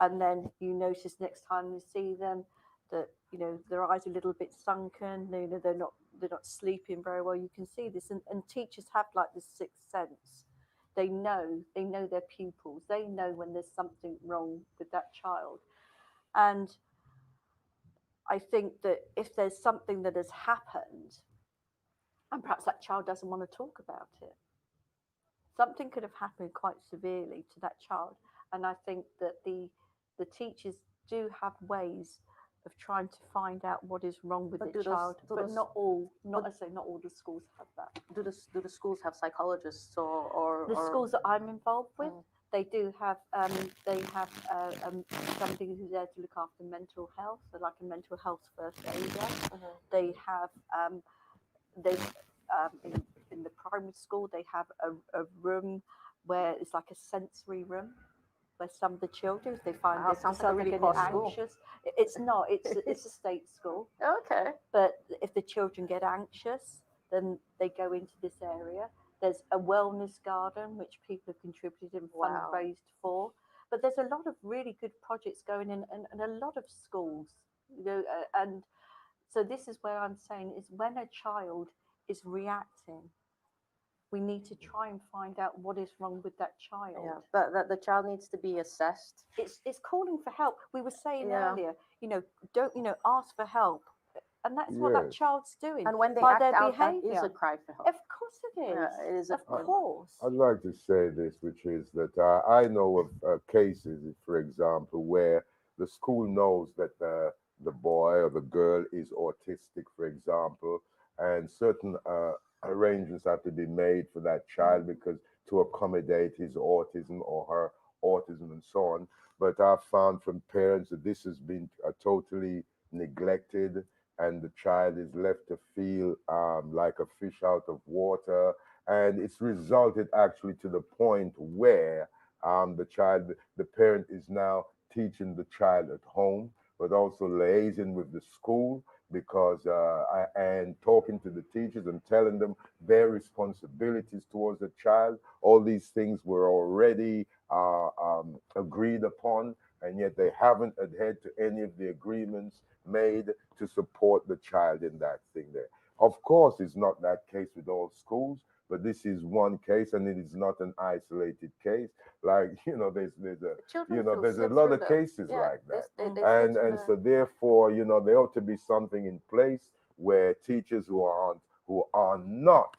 and then you notice next time you see them that their eyes are a little bit sunken. They're not sleeping very well. You can see this, and teachers have like this sixth sense. They know their pupils. They know when there's something wrong with that child. And I think that if there's something that has happened, and perhaps that child doesn't want to talk about it, something could have happened quite severely to that child. And I think that the teachers do have ways of trying to find out what is wrong with the child, but not all. I say not all the schools have that. Do the schools have psychologists or The schools that I'm involved with, they do have somebody who's there to look after mental health, so like a mental health first aider. They have in the primary school they have a room where it's like a sensory room, where some of the children, if they find Wow, sounds like a really getting posh school. anxious, it's not. It's a state school. Okay. But if the children get anxious, then they go into this area. There's a wellness garden which people have contributed and Wow. fundraised for. But there's a lot of really good projects going in, and a lot of schools, and so this is where I'm saying is when a child is reacting, we need to try and find out what is wrong with that child. Yeah, but that the child needs to be assessed. It's calling for help. We were saying Yeah. earlier, don't ask for help, and that's what that Yes. child's doing. And when they by act their out, that is behaviour. a cry for help. Of course it is. Yeah, it is. Of course. I'd like to say this, which is that I know of cases, for example, where the school knows that the boy or the girl is autistic, for example, and certain arrangements have to be made for that child because to accommodate his autism or her autism and so on. But I've found from parents that this has been totally neglected, and the child is left to feel like a fish out of water. And it's resulted actually to the point where the parent is now teaching the child at home, but also liaising with the school because and talking to the teachers and telling them their responsibilities towards the child. All these things were already agreed upon, and yet they haven't adhered to any of the agreements made to support the child in that thing there. Of course, it's not that case with all schools, but this is one case, and it is not an isolated case. Like there's a lot of cases like that, and so therefore there ought to be something in place where teachers who are not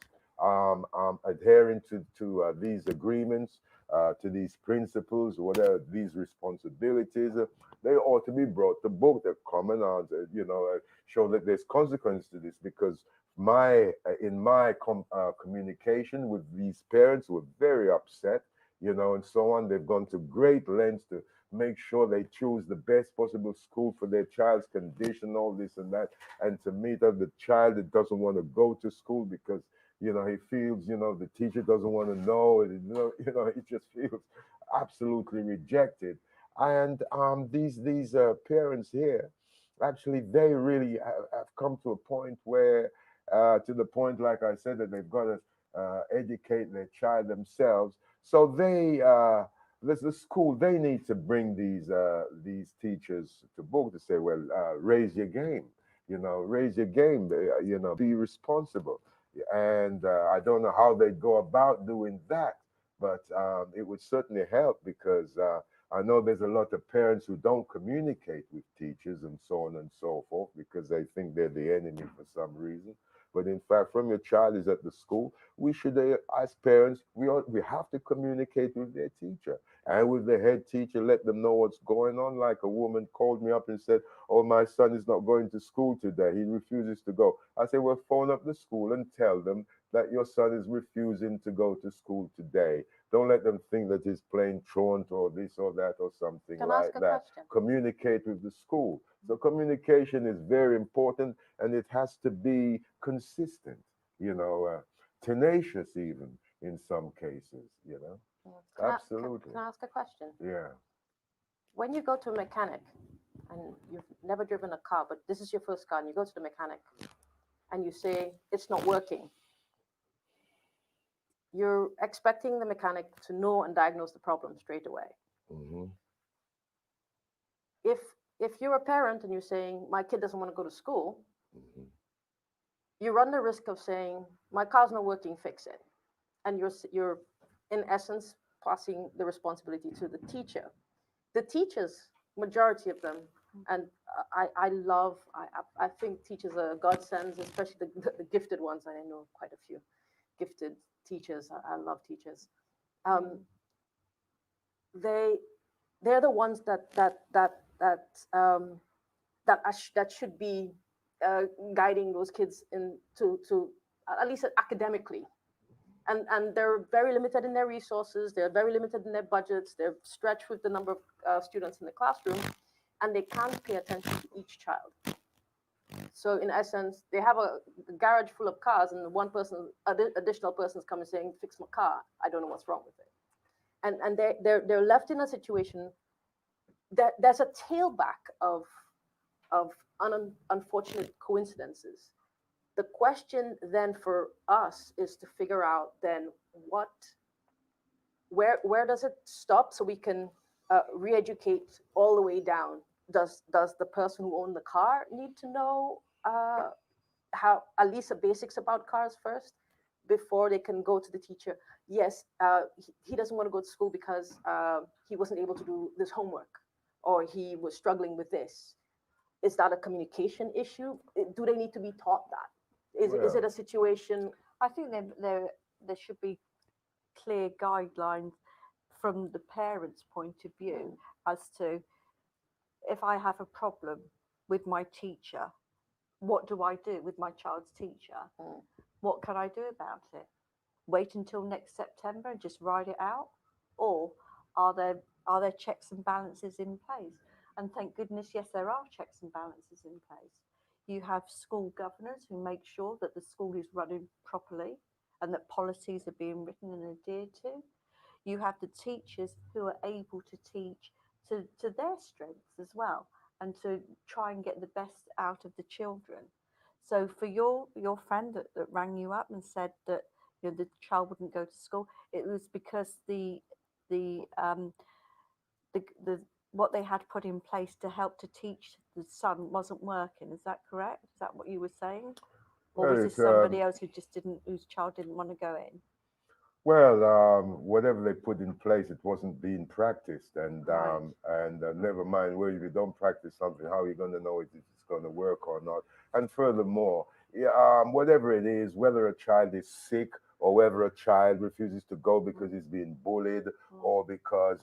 adhering to these agreements, to these principles, whatever these responsibilities, they ought to be brought to book. They're common, show that there's consequence to this, because in my communication with these parents who were very upset, and so on. They've gone to great lengths to make sure they choose the best possible school for their child's condition, all this and that, and to meet up the child that doesn't want to go to school because he feels the teacher doesn't want to know it. He just feels absolutely rejected. And these parents here, actually, they really have come to a point where, to the point, like I said, that they've got to educate their child themselves. So the school, they need to bring these teachers to book to say, well, raise your game, raise your game, be responsible. And I don't know how they go about doing that, but it would certainly help, because I know there's a lot of parents who don't communicate with teachers and so on and so forth because they think they're the enemy for some reason. But in fact, from your child is at the school, we should, as parents, we have to communicate with their teacher and with the head teacher, let them know what's going on. Like a woman called me up and said, "Oh, my son is not going to school today. He refuses to go." I said, "Well, phone up the school and tell them that your son is refusing to go to school today. Don't let them think that it's plain truant or this or that or something Can I like ask a that. question? Communicate with the school. So communication is very important, and it has to be consistent, tenacious even in some cases, Absolutely. Can I ask a question? Yeah. When you go to a mechanic and you've never driven a car, but this is your first car, and you go to the mechanic and you say it's not working, you're expecting the mechanic to know and diagnose the problem straight away. Hmm. If you're a parent and you're saying my kid doesn't want to go to school, Hmm. you run the risk of saying my car's not working, fix it, and you're in essence passing the responsibility to the teacher. The teachers, majority of them, and I think teachers are godsends, especially the gifted ones. I know quite a few gifted teachers. I love teachers. Um, they they're the ones that should be uh, guiding those kids to at least academically. And they're very limited in their resources. They're very limited in their budgets. They're stretched with the number of students in the classroom, and they can't pay attention to each child. So in essence, they have a garage full of cars, and one person, additional person's coming saying, "Fix my car." I don't know what's wrong with it, and they're left in a situation that there's a tailback of unfortunate coincidences. The question then for us is to figure out then where does it stop so we can re-educate all the way down. Does the person who owned the car need to know how at least the basics about cars first before they can go to the teacher? Yes, he doesn't want to go to school because he wasn't able to do this homework, or he was struggling with this. Is that a communication issue? Do they need to be taught that? Is it Well, a situation? I think there should be clear guidelines from the parents' point of view as to if I have a problem with my teacher, what do I do with my child's teacher? Mm. What can I do about it? Wait until next September and just ride it out? Or are there checks and balances in place? And thank goodness, yes, there are checks and balances in place. You have school governors who make sure that the school is running properly and that policies are being written and adhered to. You have the teachers who are able to teach to their strengths as well and to try and get the best out of the children. So for your friend that rang you up and said that the child wouldn't go to school, it was because the the what they had put in place to help to teach the son wasn't working. Is that correct? Is that what you were saying? Or well, was it's this somebody else whose child didn't want to go in? well, whatever they put in place, it wasn't being practiced, and Right. never mind. Well, if you don't practice something, how are you going to know if it's going to work or not? And furthermore, yeah, whatever it is, whether a child is sick or whether a child refuses to go because he's being bullied or because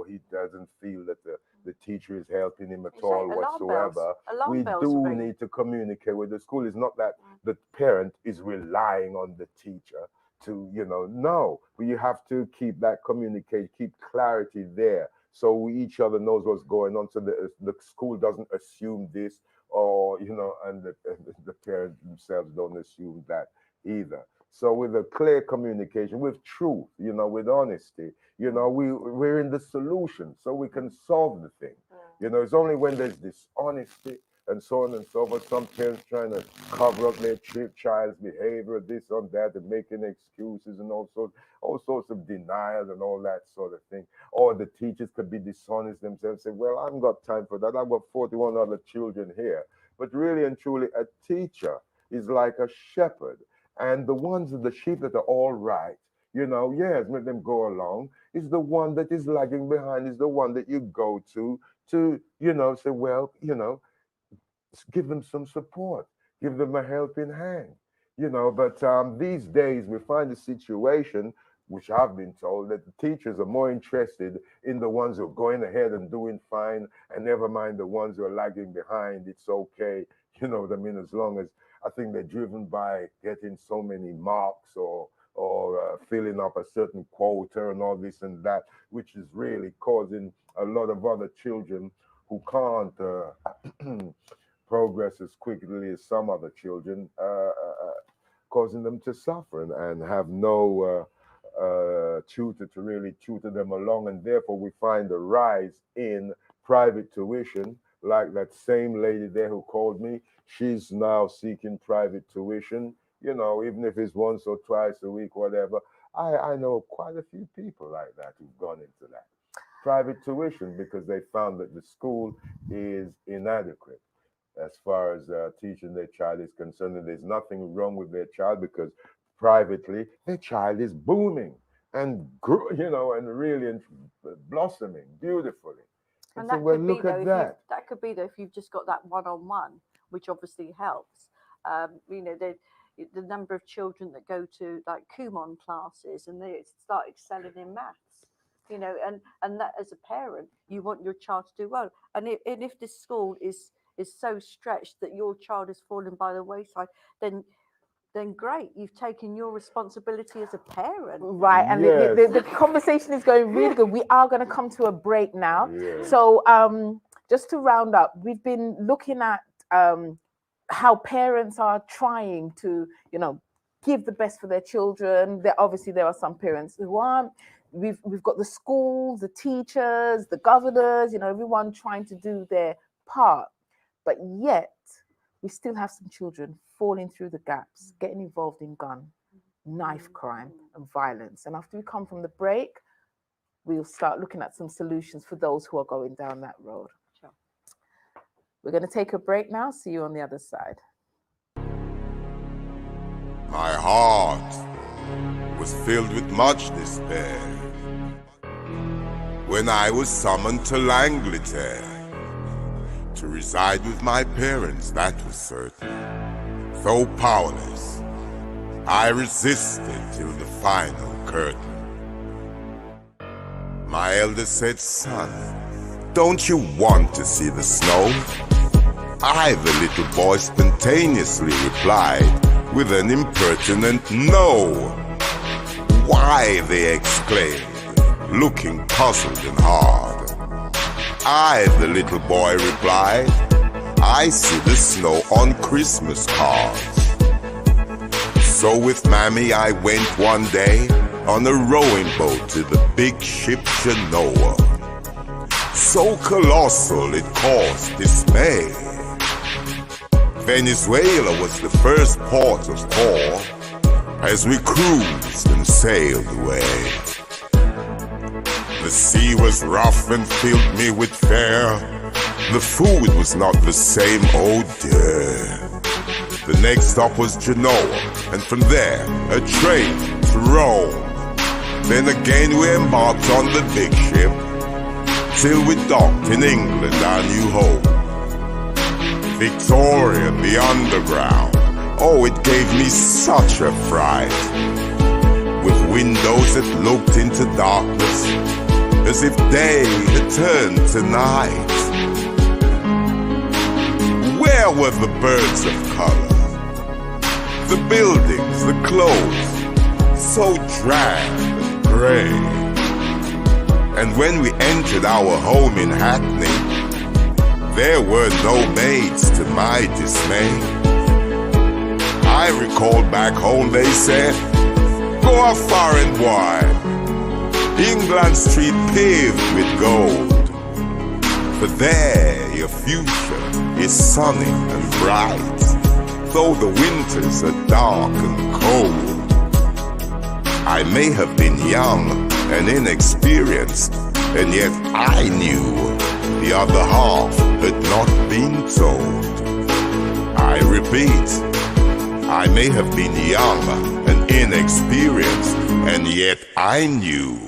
he doesn't feel that the teacher is helping him at You say all alarm bells. whatsoever, Alarm we bells do ring. need to communicate with the school. It's not that the parent is relying on the teacher to no, but you have to keep that communicate, keep clarity there, so each other knows what's going on, so the school doesn't assume this, or and the parents themselves don't assume that either. So with a clear communication, with truth, with honesty, we're in the solution, so we can solve the thing. It's only when there's dishonesty and so on and so forth. Some parents trying to cover up their child's behavior, this and that, and making excuses and all sorts of denial and all that sort of thing. Or the teachers could be dishonest themselves, say, "Well, I haven't got time for that. I've got 41 other children here." But really and truly, a teacher is like a shepherd, and the sheep that are all right. Yes, let them go along. Is the one that is lagging behind, is the one that you go to, say, well, give them some support, give them a helping hand, But these days we find a situation, which I've been told, that the teachers are more interested in the ones who are going ahead and doing fine, and never mind the ones who are lagging behind. It's okay, you know what I mean, as long as I think they're driven by getting so many marks or or filling up a certain quota and all this and that, which is really causing a lot of other children who can't progress as quickly as some other children, causing them to suffer and have no tutor to really tutor them along. And therefore, we find a rise in private tuition, like that same lady there who called me. She's now seeking private tuition, you know, even if it's once or twice a week, whatever. I know quite a few people like that who've gone into that private tuition because they found that the school is inadequate as far as teaching their child is concerned. And there's nothing wrong with their child because privately their child is booming and you know, and really blossoming beautifully. And so that well, could be look though, at that. that could be though if you've just got that one-on-one, which obviously helps. You know, the number of children that go to like Kumon classes and they start excelling in maths, you know, and that as a parent, you want your child to do well. And if this school is so stretched that your child is falling by the wayside, then great, you've taken your responsibility as a parent. Right, and Yes. the conversation is going really good. We are going to come to a break now. Yes. So just to round up, we've been looking at how parents are trying to, you know, give the best for their children. Obviously, there are some parents who aren't. We've got the schools, the teachers, the governors, you know, everyone trying to do their part. But yet, we still have some children falling through the gaps, getting involved in gun, knife crime, and violence. And after we come from the break, we'll start looking at some solutions for those who are going down that road. Sure. We're going to take a break now. See you on the other side. My heart was filled with much despair when I was summoned to L'Angleterre to reside with my parents, that was certain. Though powerless, I resisted till the final curtain. My elder said, "Son, don't you want to see the snow?" I, the little boy, spontaneously replied with an impertinent no. "Why?" they exclaimed, looking puzzled and hard. I, the little boy, replied, "I see the snow on Christmas cards." So with Mammy I went one day on a rowing boat to the big ship Genoa. So colossal it caused dismay. Venezuela was the first port of call as we cruised and sailed away. The sea was rough and filled me with fear. The food was not the same, oh dear. The next stop was Genoa, and from there a train to Rome. Then again we embarked on the big ship, till we docked in England, our new home. Victoria, the underground, oh, it gave me such a fright. With windows that looked into darkness, as if day had turned to night. Where were the birds of color? The buildings, the clothes, so drab and grey. And when we entered our home in Hackney, there were no maids, to my dismay. I recalled back home, they said, "Go up far and wide, England Street paved with gold. For there your future is sunny and bright, though the winters are dark and cold." I may have been young and inexperienced, and yet I knew the other half had not been told. I repeat, I may have been young and inexperienced, and yet I knew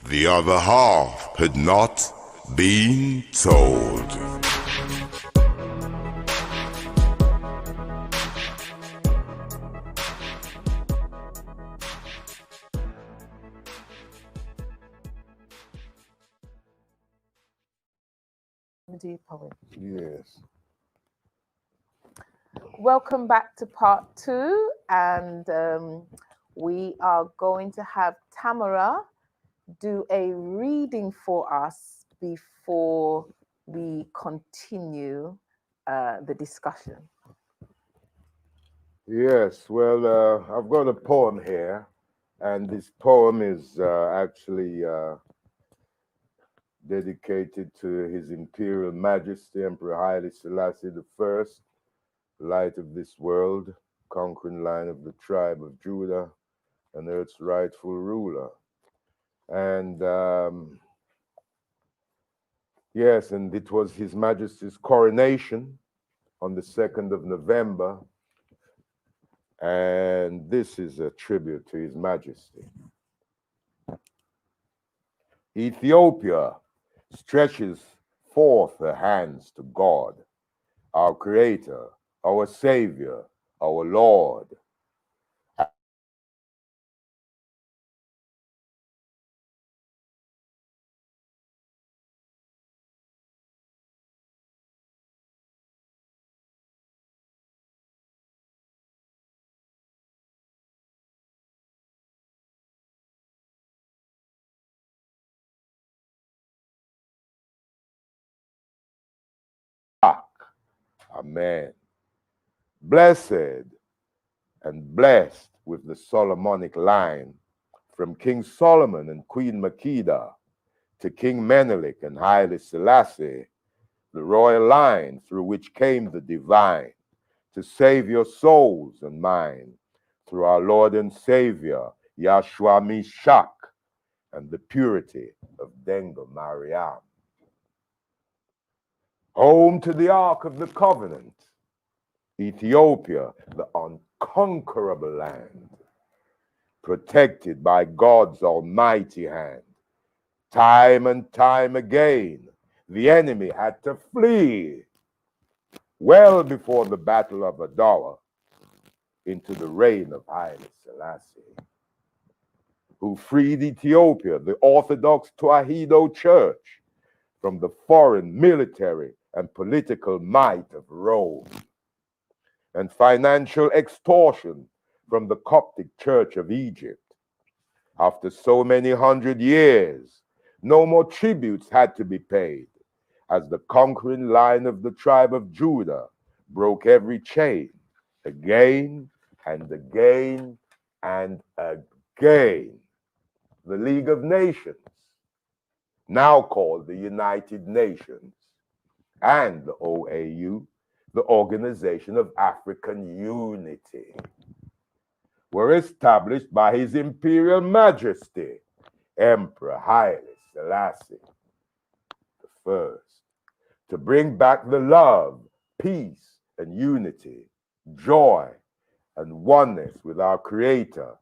the other half had not been told. Poem. Yes. Welcome back to part 2, and we are going to have Tamara do a reading for us before we continue the discussion. Yes, well, I've got a poem here, and this poem is actually dedicated to His Imperial Majesty Emperor Haile Selassie I, light of this world, conquering lion of the tribe of Judah, and earth's rightful ruler. And yes, and it was His Majesty's coronation on the 2nd of November. And this is a tribute to His Majesty. Ethiopia stretches forth her hands to God, our Creator, our Savior, our Lord. Amen. Blessed and blessed with the Solomonic line from King Solomon and Queen Makeda to King Menelik and Haile Selassie, the royal line through which came the divine to save your souls and mine through our Lord and Savior, Yahshua Mishak, and the purity of Denga Mariam. Home to the Ark of the Covenant, Ethiopia, the unconquerable land, protected by God's almighty hand. Time and time again, the enemy had to flee well before the Battle of Adawa into the reign of Haile Selassie, who freed Ethiopia, the Orthodox Tewahedo Church, from the foreign military and political might of Rome, and financial extortion from the Coptic Church of Egypt. After so many 100 years, no more tributes had to be paid, as the conquering line of the tribe of Judah broke every chain again and again and again. The League of Nations, now called the United Nations, and the OAU, the Organization of African Unity, were established by His Imperial Majesty, Emperor Haile Selassie I, to bring back the love, peace, and unity, joy, and oneness with our Creator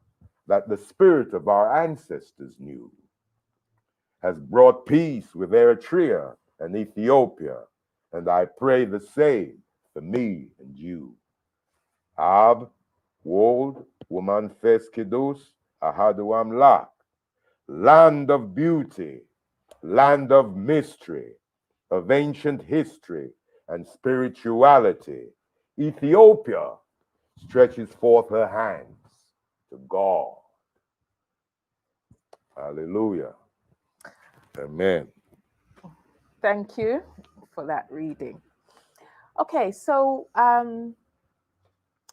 that the spirit of our ancestors knew, has brought peace with Eritrea and Ethiopia, and I pray the same for me and you. Ab, Wold, Woman Fes Kidus, Ahadu Amlak, land of beauty, land of mystery, of ancient history and spirituality, Ethiopia stretches forth her hands to God. Hallelujah. Amen. Thank you for that reading. Okay, so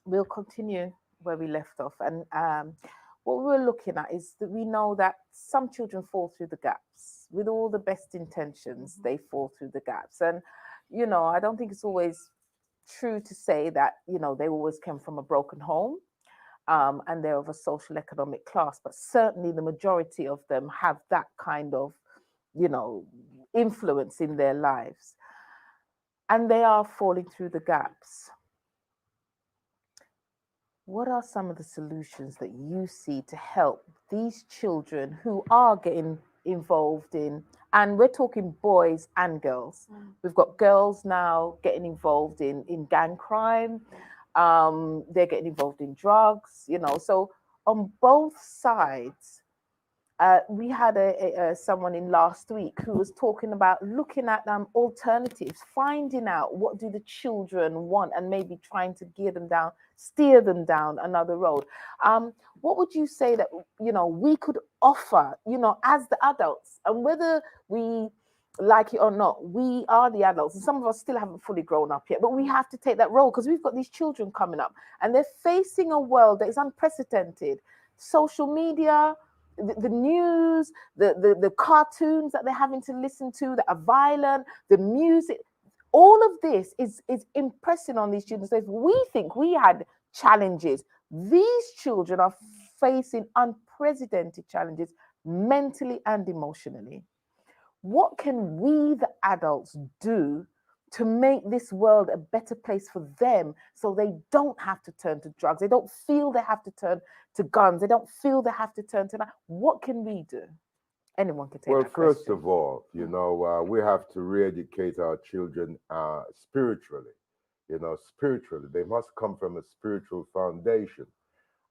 we'll continue where we left off. And what we're looking at is that we know that some children fall through the gaps. With all the best intentions, they fall through the gaps. And, you know, I don't think it's always true to say that, you know, they always came from a broken home. And they're of a social economic class, but certainly the majority of them have that kind of, you know, influence in their lives. And they are falling through the gaps. What are some of the solutions that you see to help these children who are getting involved in, and we're talking boys and girls. We've got girls now getting involved in gang crime. They're getting involved in drugs, you know. So on both sides, We had someone in last week who was talking about looking at alternatives, finding out what do the children want, and maybe trying to steer them down another road. What would you say that we could offer, as the adults, and whether we like it or not, we are the adults, and some of us still haven't fully grown up yet, but we have to take that role because we've got these children coming up, and they're facing a world that is unprecedented. Social media, the news, the cartoons that they're having to listen to that are violent, the music, all of this is impressing on these children. So if we think we had challenges, these children are facing unprecedented challenges mentally and emotionally. What can we, the adults, do to make this world a better place for them so they don't have to turn to drugs? They don't feel they have to turn to guns. They don't feel they have to turn to that. What can we do? Anyone can take Well, that first question. of all, we have to re-educate our children spiritually. Spiritually, they must come from a spiritual foundation.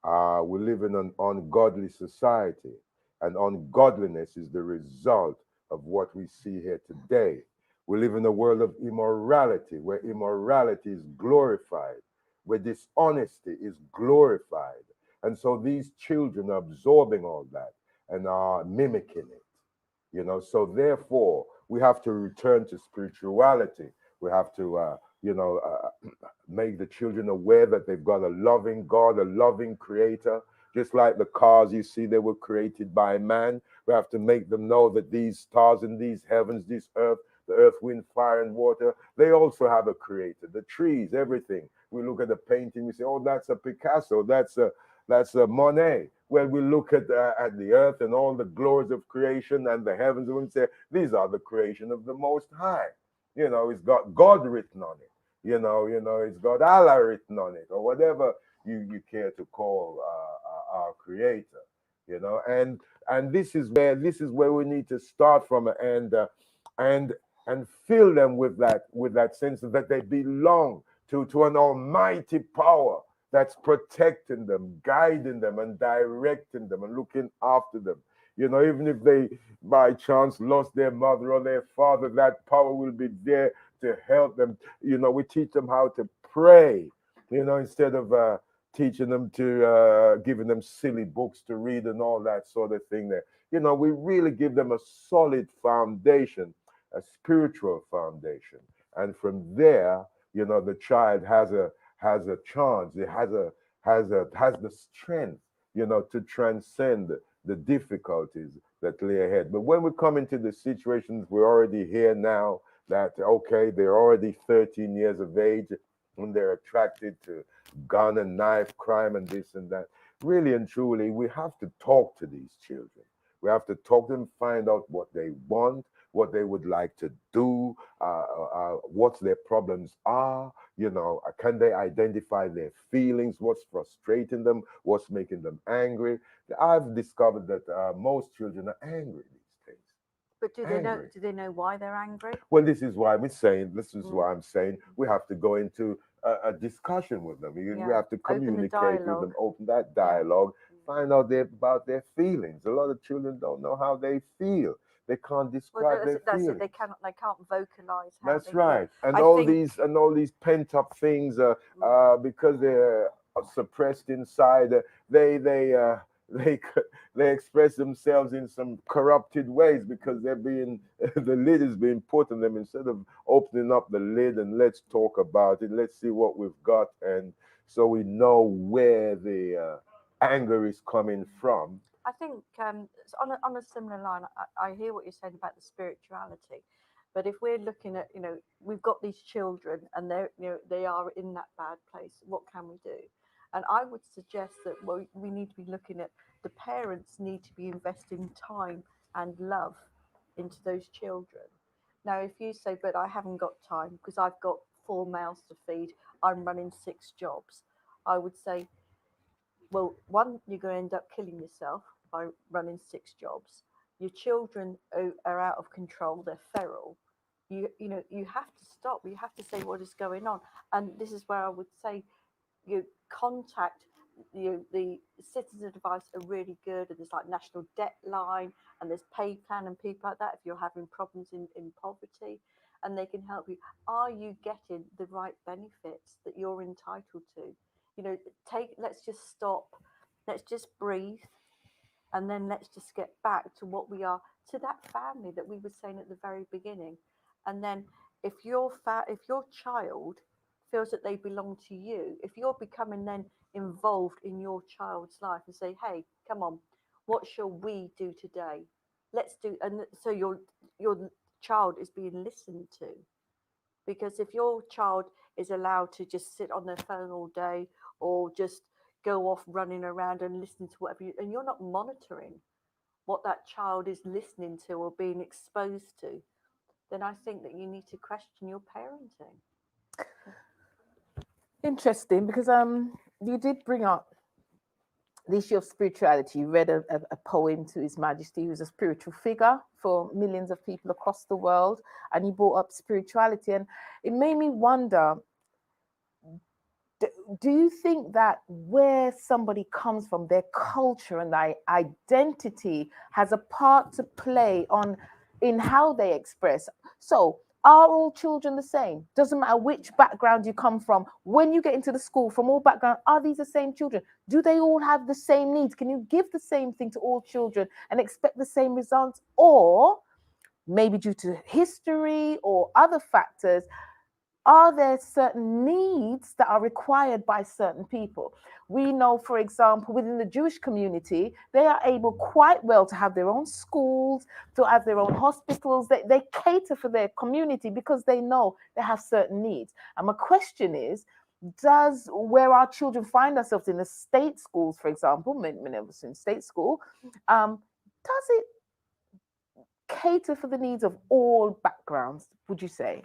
We live in an ungodly society, and ungodliness is the result of what we see here today. We live in a world of immorality, where immorality is glorified, where dishonesty is glorified. And so these children are absorbing all that and are mimicking it. So therefore we have to return to spirituality. We have to make the children aware that they've got a loving God, a loving creator. Just like the cars you see, they were created by man. We have to make them know that these stars and these heavens, this earth, the earth, wind, fire, and water, they also have a creator. The trees, everything. We look at the painting, we say, oh, that's a Picasso, that's a Monet. When we look at the earth and all the glories of creation and the heavens, we say, these are the creation of the Most High. It's got God written on it. It's got Allah written on it, or whatever you care to call our creator. And this is where we need to start from, and fill them with that sense that they belong to an almighty power that's protecting them, guiding them, and directing them, and looking after them. Even if they by chance lost their mother or their father, that power will be there to help them. We teach them how to pray, instead of teaching them to giving them silly books to read and all that sort of thing there. We really give them a solid foundation, a spiritual foundation. And from there, the child has a chance. It has the strength, to transcend the difficulties that lay ahead. But when we come into the situations we're already here now, that okay, they're already 13 years of age and they're attracted to gun and knife crime and this and that. Really and truly, we have to talk to these children. We have to talk to them, find out what they want, what they would like to do, what their problems are. Can they identify their feelings, what's frustrating them, what's making them angry. I've discovered that most children are angry these days. But do they know why they're angry? Well, this is why I'm saying we have to go into a discussion with them. We have to communicate with them, open that dialogue, find out about their feelings. A lot of children don't know how they feel. They can't describe their feelings. It. They can't vocalize how That's they right. feel. And all these pent up things, because they're suppressed inside, they express themselves in some corrupted ways because they're being the lid is being put on them instead of opening up the lid and let's talk about it. Let's see what we've got, and so we know where the anger is coming from. I think on a similar line, I hear what you're saying about the spirituality, but if we're looking at, we've got these children and they are in that bad place. What can we do? And I would suggest that we need to be looking at the parents need to be investing time and love into those children. Now, if you say, but I haven't got time because I've got 4 mouths to feed, I'm running 6 jobs, I would say, well, one, you're going to end up killing yourself by running 6 jobs. Your children are out of control. They're feral. You have to stop. You have to say what is going on. And this is where I would say you contact the citizen advice are really good, and there's like national debt line, and there's pay plan and people like that if you're having problems in poverty, and they can help you. Are you getting the right benefits that you're entitled to? Let's just stop, let's just breathe, and then let's just get back to what we are, to that family that we were saying at the very beginning. And then if your child feels that they belong to you, if you're becoming then involved in your child's life and say, hey, come on, what shall we do today? Let's do. And so your child is being listened to. Because if your child is allowed to just sit on their phone all day, or just go off running around and listening to whatever and you're not monitoring what that child is listening to or being exposed to, then I think that you need to question your parenting. Interesting, because you did bring up the issue of spirituality. You read a poem to His Majesty, who's a spiritual figure for millions of people across the world, and he brought up spirituality, and it made me wonder, do you think that where somebody comes from, their culture and their identity has a part to play in how they express? So are all children the same? Doesn't matter which background you come from. When you get into the school, from all backgrounds, are these the same children? Do they all have the same needs? Can you give the same thing to all children and expect the same results? Or maybe due to history or other factors, are there certain needs that are required by certain people? We know, for example, within the Jewish community, they are able quite well to have their own schools, to have their own hospitals. They cater for their community because they know they have certain needs. And my question is, where our children find themselves in the state schools, for example, many of us in state school, does it cater for the needs of all backgrounds, would you say?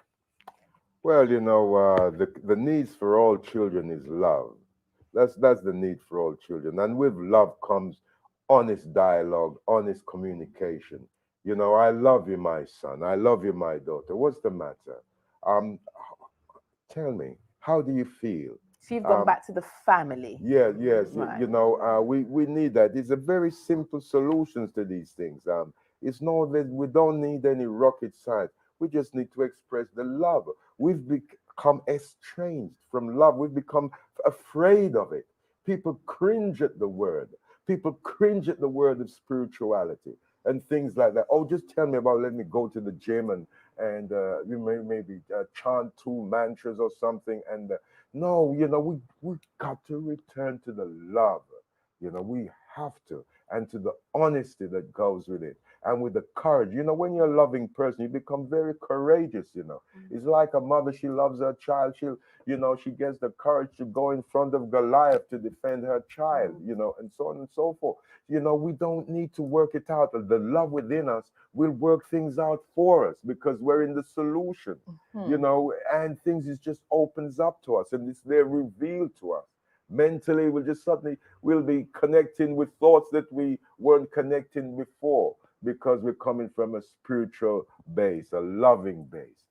Well, the needs for all children is love. That's the need for all children. And with love comes honest dialogue, honest communication. I love you, my son. I love you, my daughter. What's the matter? Um, Tell me, how do you feel? So you've gone back to the family. Yeah, yes. Right. We need that. It's a very simple solutions to these things. It's not that we don't need any rocket science. We just need to express the love. We've become estranged from love. We've become afraid of it. People cringe at the word. People cringe at the word of spirituality and things like that. Oh, just tell me about, let me go to the gym and you maybe chant 2 mantras or something. And no, we got to return to the love. We have to, and to the honesty that goes with it, and with the courage. When you're a loving person, you become very courageous. It's like a mother, she loves her child. She gets the courage to go in front of Goliath to defend her child, and so on and so forth. We don't need to work it out. The love within us will work things out for us because we're in the solution, and things is just opens up to us, and it's there revealed to us. Mentally, we'll be connecting with thoughts that we weren't connecting before because we're coming from a spiritual base, a loving base,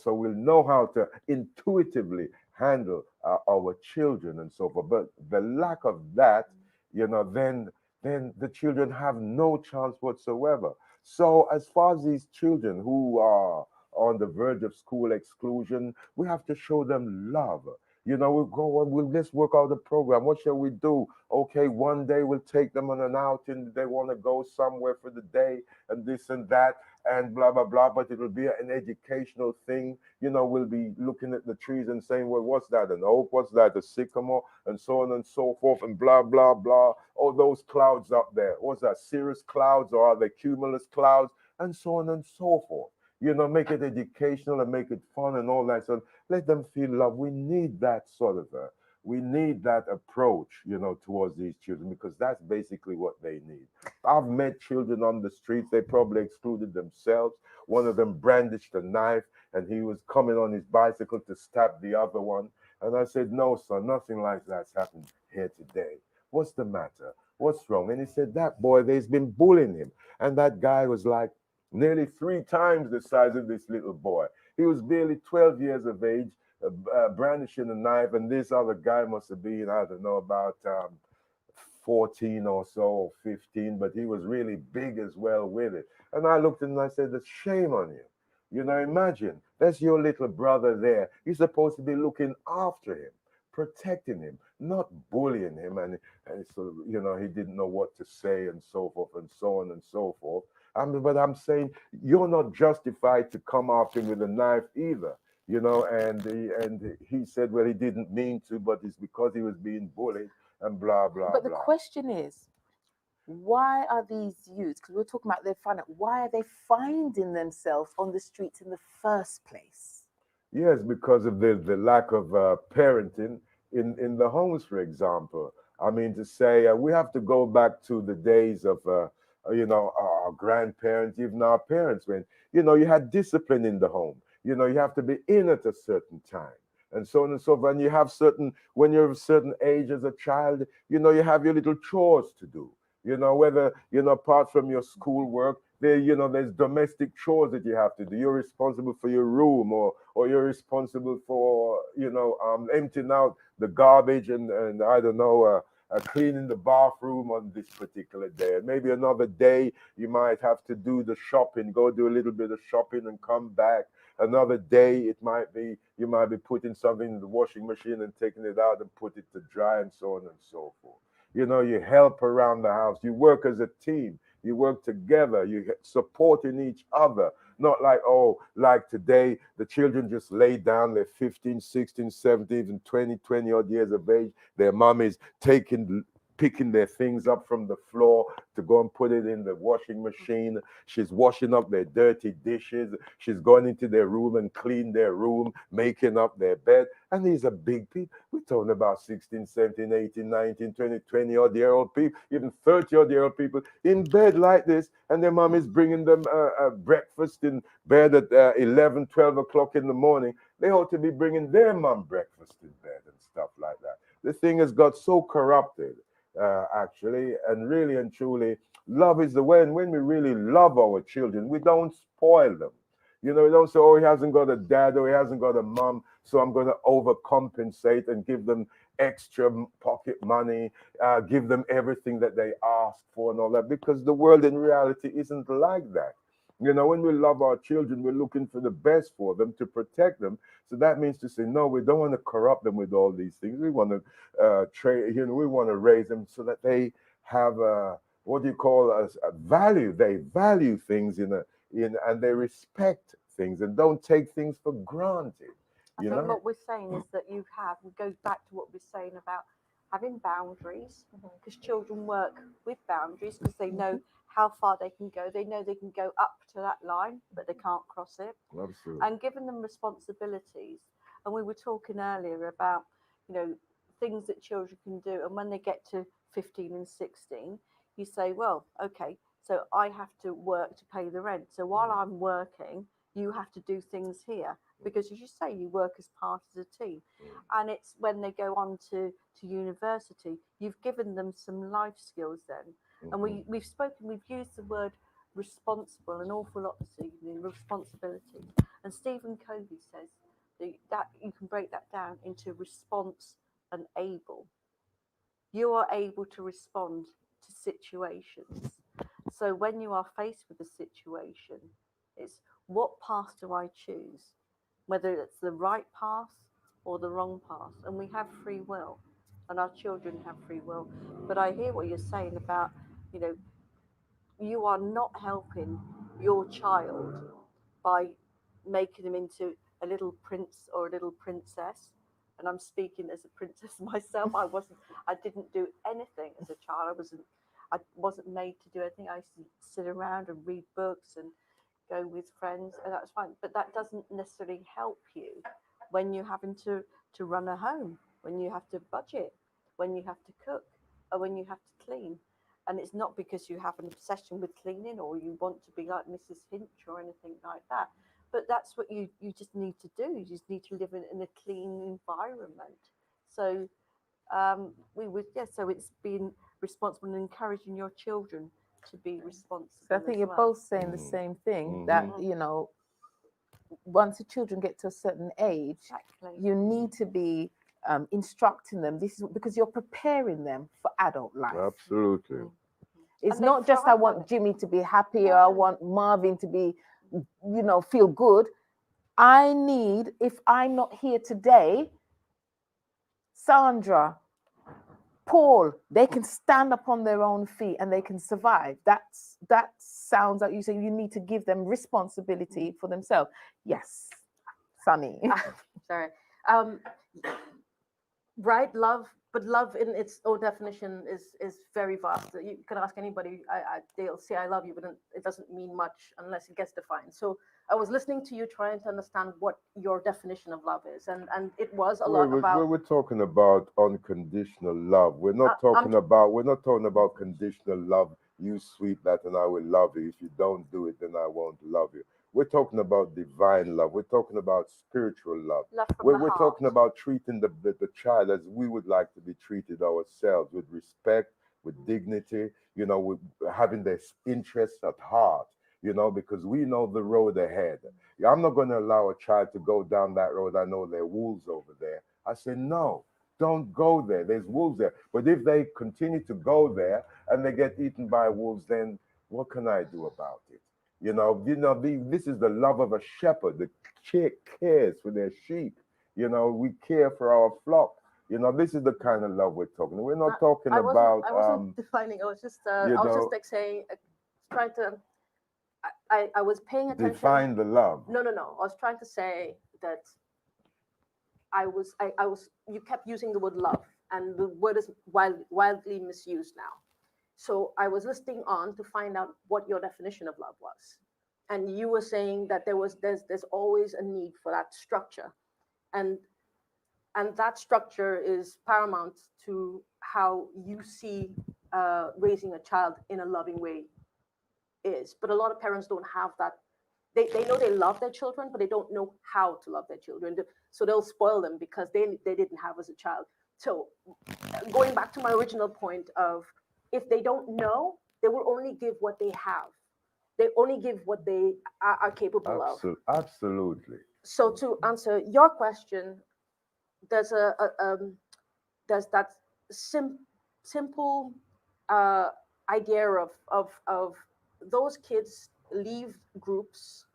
so we'll know how to intuitively handle our children and so forth. But the lack of that, then the children have no chance whatsoever. So as far as these children who are on the verge of school exclusion, we have to show them love. We'll go on, let's work out the program. What shall we do? Okay, one day we'll take them on an outing. They want to go somewhere for the day and this and that and blah, blah, blah. But it'll be an educational thing. We'll be looking at the trees and saying, well, what's that? An oak? What's that? A sycamore? And so on and so forth and blah, blah, blah. Oh, those clouds up there. What's that? Cirrus clouds, or are they cumulus clouds? And so on and so forth. Make it educational and make it fun and all that. So let them feel love. We need that we need that approach, towards these children, because that's basically what they need. I've met children on the streets. They probably excluded themselves. One of them brandished a knife and he was coming on his bicycle to stab the other one. And I said, no, son, nothing like that's happened here today. What's the matter? What's wrong? And he said, that boy, they've been bullying him. And that guy was like, nearly 3 times the size of this little boy. He was barely 12 years of age, brandishing a knife, and this other guy must have been, I don't know, about 14 or so, or 15, but he was really big as well with it. And I looked at him and I said, "That's shame on you. You know, imagine, that's your little brother there. You're supposed to be looking after him, protecting him, not bullying him." And so, you know, he didn't know what to say and so forth and so on and so forth. But I'm saying you're not justified to come after him with a knife either. You know, and he said, well, he didn't mean to, but it's because he was being bullied and blah blah But the blah. question is, why are these youths, because we're talking about their fun, why are they finding themselves on the streets in the first place? Yes, because of the lack of parenting in the homes, for example. I mean, to say we have to go back to the days of, you know, our grandparents, even our parents, when, you know, you had discipline in the home. You know, you have to be in at a certain time. And so on and so forth. And you have certain, when you're of a certain age as a child, you know, you have your little chores to do. You know, whether, you know, apart from your school work, there, you know, there's domestic chores that you have to do. You're responsible for your room, or you're responsible for, you know, emptying out the garbage, and I don't know, cleaning the bathroom on this particular day. And maybe another day you might have to do the shopping, go do a little bit of shopping and come back. Another day it might be, you might be putting something in the washing machine and taking it out and put it to dry, and so on and so forth. You know, you help around the house, you work as a team, you work together, you supporting each other. Not like, oh, like today, the children just lay down, they're 15, 16, 17, even 20 odd years of age. Their mom is picking their things up from the floor to go and put it in the washing machine. She's washing up their dirty dishes. She's going into their room and clean their room, making up their bed. And these are big people. We're talking about 16, 17, 18, 19, 20 odd year old people, even 30 odd year old people in bed like this. And their mom is bringing them breakfast in bed at 11, 12 o'clock in the morning. They ought to be bringing their mom breakfast in bed and stuff like that. The thing has got so corrupted. Actually, and really and truly, love is the way. And when we really love our children, we don't spoil them. You know, we don't say, oh, he hasn't got a dad or he hasn't got a mom, so I'm going to overcompensate and give them extra pocket money, give them everything that they ask for and all that, because the world in reality isn't like that. You know, when we love our children, we're looking for the best for them, to protect them. So that means to say, no, we don't want to corrupt them with all these things. We want to you know, we want to raise them so that they have what do you call a value. They value things and they respect things and don't take things for granted. I You think know? what we're saying is that we go back to what we're saying about having boundaries, because children work with boundaries because they know how far they can go. They know they can go up to that line, but they can't cross it. Absolutely. And giving them responsibilities. And we were talking earlier about, you know, things that children can do. And when they get to 15 and 16, you say, well, okay, so I have to work to pay the rent. So while I'm working, you have to do things here, because as you say, you work as part of the team. And it's when they go on to university, you've given them some life skills then. And we've used the word responsible an awful lot this evening, responsibility. And Stephen Covey says that you can break that down into response and able. You are able to respond to situations. So when you are faced with a situation, it's what path do I choose? Whether it's the right path or the wrong path. And we have free will, and our children have free will. But I hear what you're saying about, you know, you are not helping your child by making them into a little prince or a little princess. And I'm speaking as a princess myself. I didn't do anything as a child. I wasn't made to do anything. I used to sit around and read books and go with friends, and that's fine. But that doesn't necessarily help you when you're having to run a home, when you have to budget, when you have to cook, or when you have to clean. And it's not because you have an obsession with cleaning or you want to be like Mrs. Hinch or anything like that. But that's what you just need to do. You just need to live in a clean environment. So so it's being responsible and encouraging your children to be responsible. So I think as you're well. both saying the same thing, that, you know, once the children get to a certain age, Exactly. you need to be instructing them. This is because you're preparing them for adult life. Absolutely. It's And they not just I thrive on want it. Jimmy to be happy or I No. want Marvin to be, feel good. I need, if I'm not here today, Sandra, Paul, they can stand up on their own feet and they can survive. That sounds like you saying you need to give them responsibility for themselves. Yes, Sunny. Sorry. Right, love, but love in its own definition is very vast. You can ask anybody, they'll say I love you, but it doesn't mean much unless it gets defined. So I was listening to you trying to understand what your definition of love is, and it was a lot about. We're talking about unconditional love. We're not talking about conditional love. You sweet that, and I will love you. If you don't do it, then I won't love you. We're talking about divine love. We're talking about spiritual love. Love from We're the heart. talking about treating the child as we would like to be treated ourselves, with respect, with dignity, with having their interests at heart, because we know the road ahead. I'm not going to allow a child to go down that road. I know there are wolves over there. I say, no, don't go there. There's wolves there. But if they continue to go there and they get eaten by wolves, then what can I do about it? This is the love of a shepherd that cares for their sheep. We care for our flock. This is the kind of love we're talking. We're not talking I about. wasn't defining. I was just like saying, trying to. I was paying attention. Define the love. No. I was trying to say that I was. You kept using the word love, and the word is wildly misused now. So I was listening on to find out what your definition of love was, and you were saying that there's always a need for that structure, and that structure is paramount to how you see raising a child in a loving way is. But a lot of parents don't have that. They know they love their children, but they don't know how to love their children. So they'll spoil them because they didn't have as a child. So going back to my original point of, if they don't know, they will only give what they have. They only give what they are capable of. Absolutely. So to answer your question, there's there's that simple idea of those kids leave groups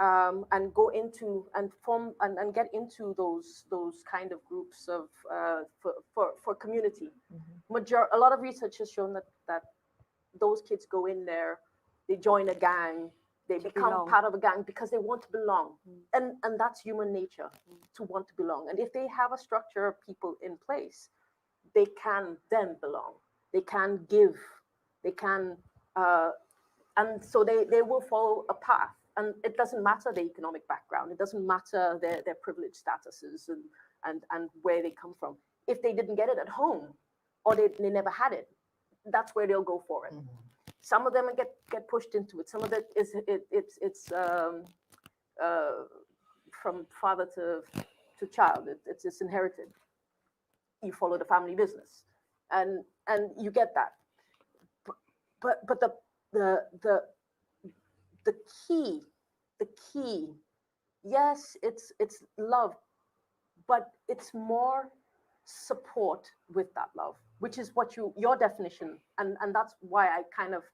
and go into and form and get into those kind of groups of for community. A lot of research has shown that those kids go in there, they join a gang, they become belong. part of a gang because they want to belong. And that's human nature, to want to belong. And if they have a structure of people in place, they can then belong. They can give, they can and so they will follow a path. And it doesn't matter their economic background, it doesn't matter their privileged statuses and where they come from. If they didn't get it at home, or they never had it, that's where they'll go for it. Some of them get pushed into it. Some of it is it's from father to child. It's inherited. You follow the family business, and you get that. But the key, yes, it's love, but it's more support with that love, which is what your definition, and that's why I kind of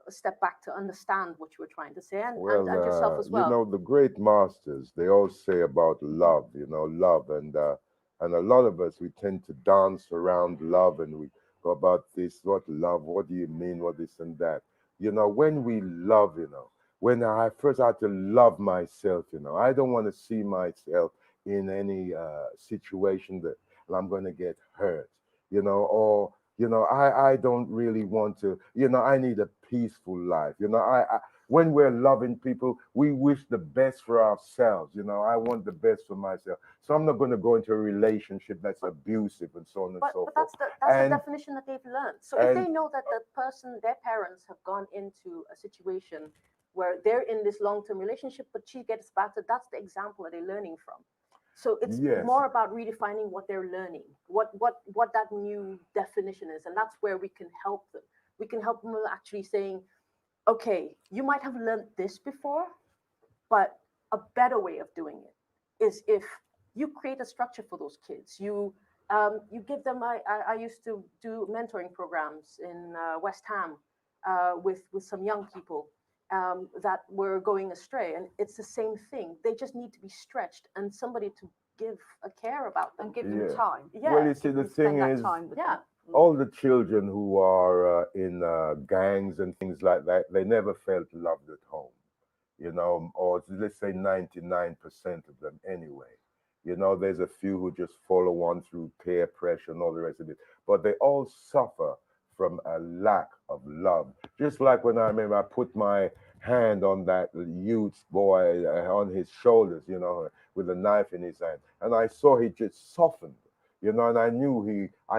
step back to understand what you were trying to say, and yourself as well. The great masters, they all say about love, love, and a lot of us, we tend to dance around love, and we go about this, what love, what do you mean, what this and that. When we love, when I first had to love myself, I don't want to see myself in any situation that I'm going to get hurt, or I don't really want to, I need a peaceful life. When we're loving people, we wish the best for ourselves. I want the best for myself. So I'm not going to go into a relationship that's abusive and so on and so forth. But that's the definition that they've learned. So if they know that their parents have gone into a situation where they're in this long-term relationship, but she gets battered, that's the example that they're learning from. So it's more about redefining what they're learning, what that new definition is, and that's where we can help them. We can help them actually saying, okay, you might have learned this before, but a better way of doing it is if you create a structure for those kids. You give them. I used to do mentoring programs in West Ham with some young people that were going astray, and it's the same thing. They just need to be stretched and somebody to give a care about them. And give Yeah. them time. Yeah. Well, you see, the And spend thing that is, time with Yeah. them. all the children who are in gangs and things like that, they never felt loved at home, you know, or let's say 99% of them anyway. You know, there's a few who just follow on through peer pressure and all the rest of it, but they all suffer from a lack of love. Just like when I remember I put my hand on that youth boy on his shoulders, you know, with a knife in his hand, and I saw he just softened, you know, and I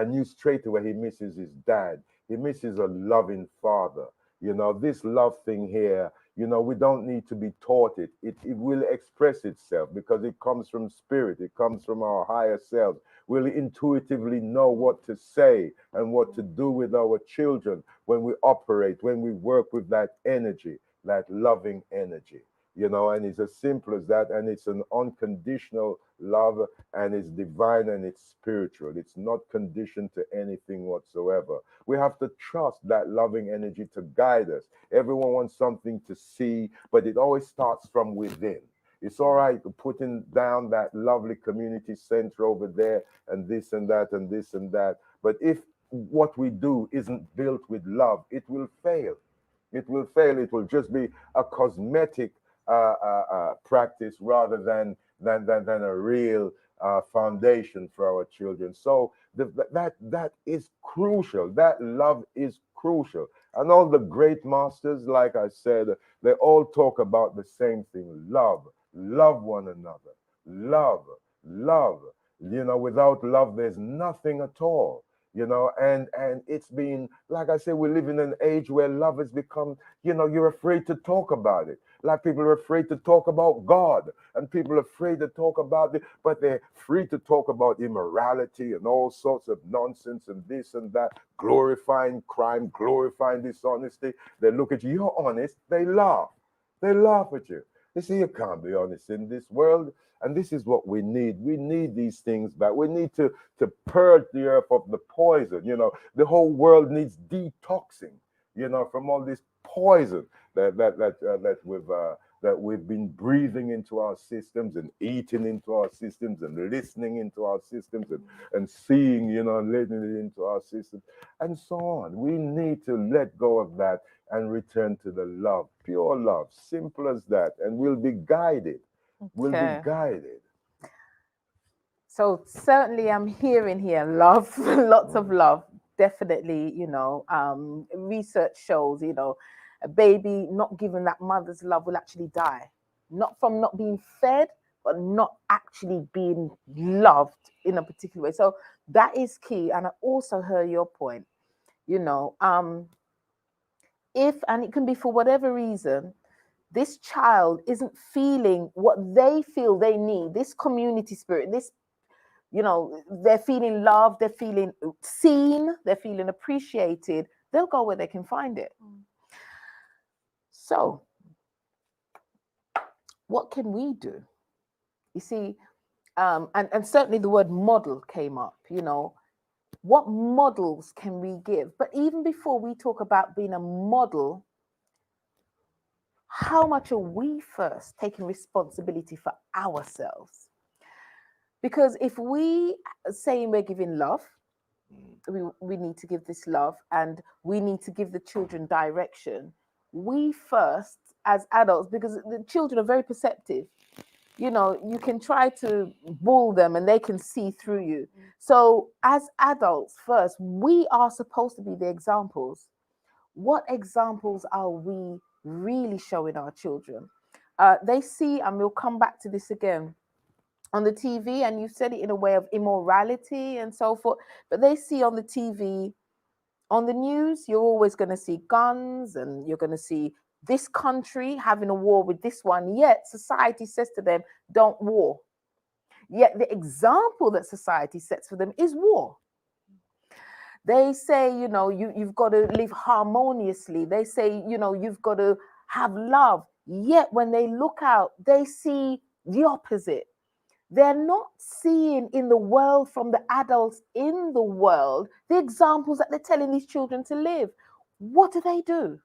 knew straight away he misses his dad. He misses a loving father. You know, this love thing here, you know, we don't need to be taught it. It will express itself because it comes from spirit. It comes from our higher selves. We'll intuitively know what to say and what to do with our children when we operate, when we work with that energy, that loving energy. You know, and it's as simple as that, and it's an unconditional love, and it's divine and it's spiritual. It's not conditioned to anything whatsoever. We have to trust that loving energy to guide us. Everyone wants something to see, but it always starts from within. It's all right putting down that lovely community center over there and this and that and this and that. But if what we do isn't built with love, it will fail. It will fail. It will just be a cosmetic practice rather than a real foundation for our children. So that is crucial. That love is crucial. And all the great masters, like I said, they all talk about the same thing: love, love one another, love, love. You know, without love, there's nothing at all. You know, and it's been, like I said, we live in an age where love has become, you know, you're afraid to talk about it. Like people are afraid to talk about God, and people are afraid to talk about it, but they're free to talk about immorality and all sorts of nonsense and this and that, glorifying crime, glorifying dishonesty. They look at you, you're honest, they laugh. They laugh at you. They say you can't be honest in this world. And this is what we need. We need these things back. We need to purge the earth of the poison. You know, the whole world needs detoxing, you know, from all this poison that we've been breathing into our systems and eating into our systems and listening into our systems and seeing, you know, and letting it into our systems and so on. We need to let go of that and return to the love, pure love, simple as that, and we'll be guided. We'll be Okay. guided. So certainly I'm hearing here love, lots of love. Definitely, you know, research shows, you know, a baby not given that mother's love will actually die. Not from not being fed, but not actually being loved in a particular way. So that is key. And I also heard your point, you know, if, and it can be for whatever reason, this child isn't feeling what they feel they need, this community spirit, this, you know, they're feeling loved, they're feeling seen, they're feeling appreciated, they'll go where they can find it. So what can we do? You see, and certainly the word model came up, you know, what models can we give? But even before we talk about being a model, how much are we first taking responsibility for ourselves? Because if we saying we're giving love, we need to give this love and we need to give the children direction. We first, as adults, because the children are very perceptive, you know, you can try to bull them and they can see through you. So as adults first, we are supposed to be the examples. What examples are we really showing our children? They see, and we'll come back to this again, on the TV, and you said it in a way of immorality and so forth, but they see on the TV, on the news, you're always going to see guns and you're going to see this country having a war with this one, yet society says to them, don't war. Yet the example that society sets for them is war. They say, you know, you've got to live harmoniously. They say, you know, you've got to have love. Yet when they look out, they see the opposite. They're not seeing in the world from the adults in the world the examples that they're telling these children to live. What do they do?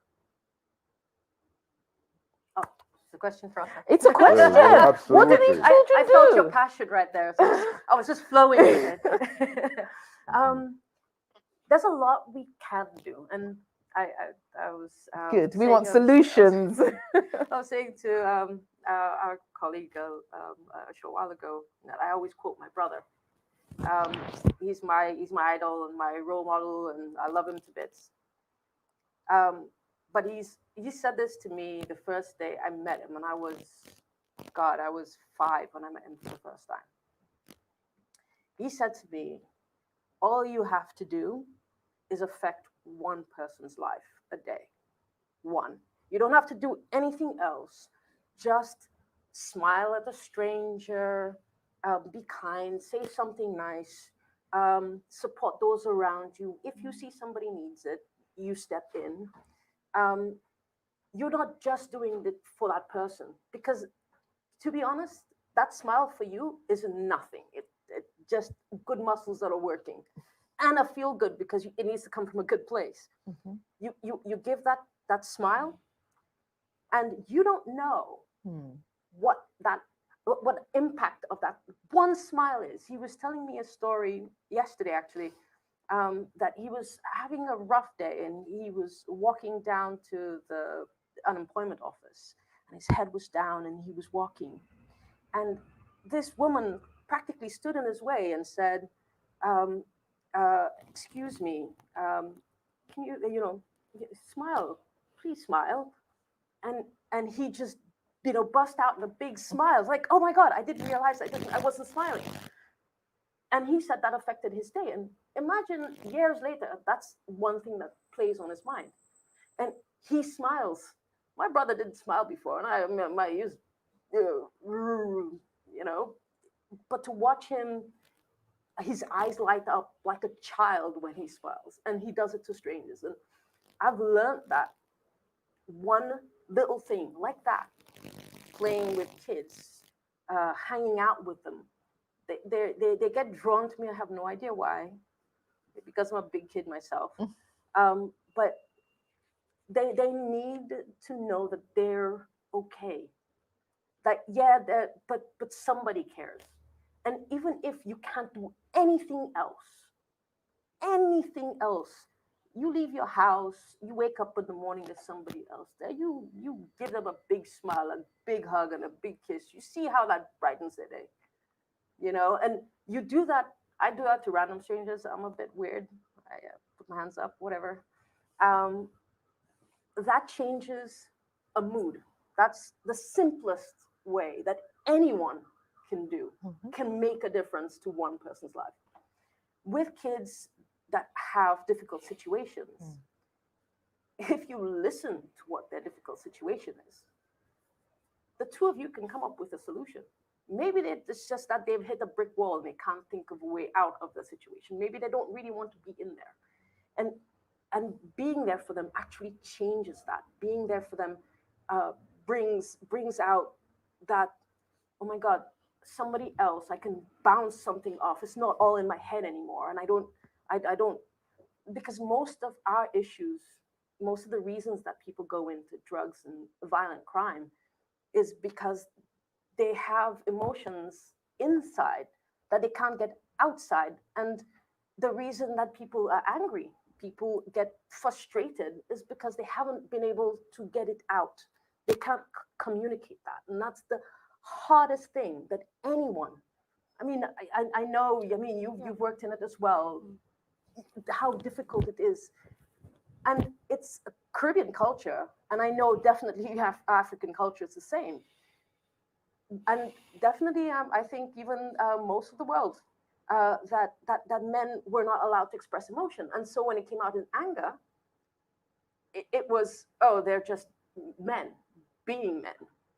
Oh, it's a question for us. It's a question. yeah, What do these absolutely. children I do? felt your passion right there. So I was just flowing with it. There's a lot we can do, and I was Good. We saying, want solutions. I was saying to our colleague a short while ago that I always quote my brother. He's my idol and my role model, and I love him to bits. But he said this to me the first day I met him, and I was 5 when I met him for the first time. He said to me, all you have to do is affect one person's life a day. One. You don't have to do anything else. Just smile at a stranger, be kind, say something nice, support those around you. If you see somebody needs it, you step in. You're not just doing it for that person, because to be honest, that smile for you is nothing. It just good muscles that are working, and I feel good because it needs to come from a good place. Mhm. You give that smile, and you don't know what impact of that one smile is. He was telling me a story yesterday, actually, that he was having a rough day, and he was walking down to the unemployment office, and his head was down, and he was walking, and this woman practically stood in his way and said, "Excuse me, can you smile, please smile." And he just bust out in a big smile. It's like, oh my God, I didn't realize I wasn't smiling. And he said that affected his day. And imagine years later, that's one thing that plays on his mind. And he smiles. My brother didn't smile before, and I used, but to watch him, his eyes light up like a child when he smiles, and he does it to strangers. And I've learned that one little thing like that, playing with kids, hanging out with them, they get drawn to me. I have no idea why, because I'm a big kid myself. But they need to know that they're okay. That but somebody cares. And even if you can't do anything else, you leave your house, you wake up in the morning, there's somebody else there. You give them a big smile, a big hug, and a big kiss. You see how that brightens their day. And you do that. I do that to random strangers. I'm a bit weird. I put my hands up, whatever. That changes a mood. That's the simplest way that anyone can do, can make a difference to one person's life. With kids that have difficult situations, if you listen to what their difficult situation is, the two of you can come up with a solution. Maybe it's just that they've hit a brick wall and they can't think of a way out of the situation. Maybe they don't really want to be in there. And being there for them actually changes that. Being there for them brings out that, oh my God, somebody else, I can bounce something off. It's not all in my head anymore. And I don't, because most of our issues, most of the reasons that people go into drugs and violent crime is because they have emotions inside that they can't get outside. And the reason that people are angry, people get frustrated, is because they haven't been able to get it out. They can't communicate that. And that's the hardest thing that anyone, I know, you've worked in it as well, how difficult it is. And it's a Caribbean culture, and I know definitely you have African culture, it's the same. And definitely, I think even most of the world, that men were not allowed to express emotion. And so when it came out in anger, it was, oh, they're just men being men.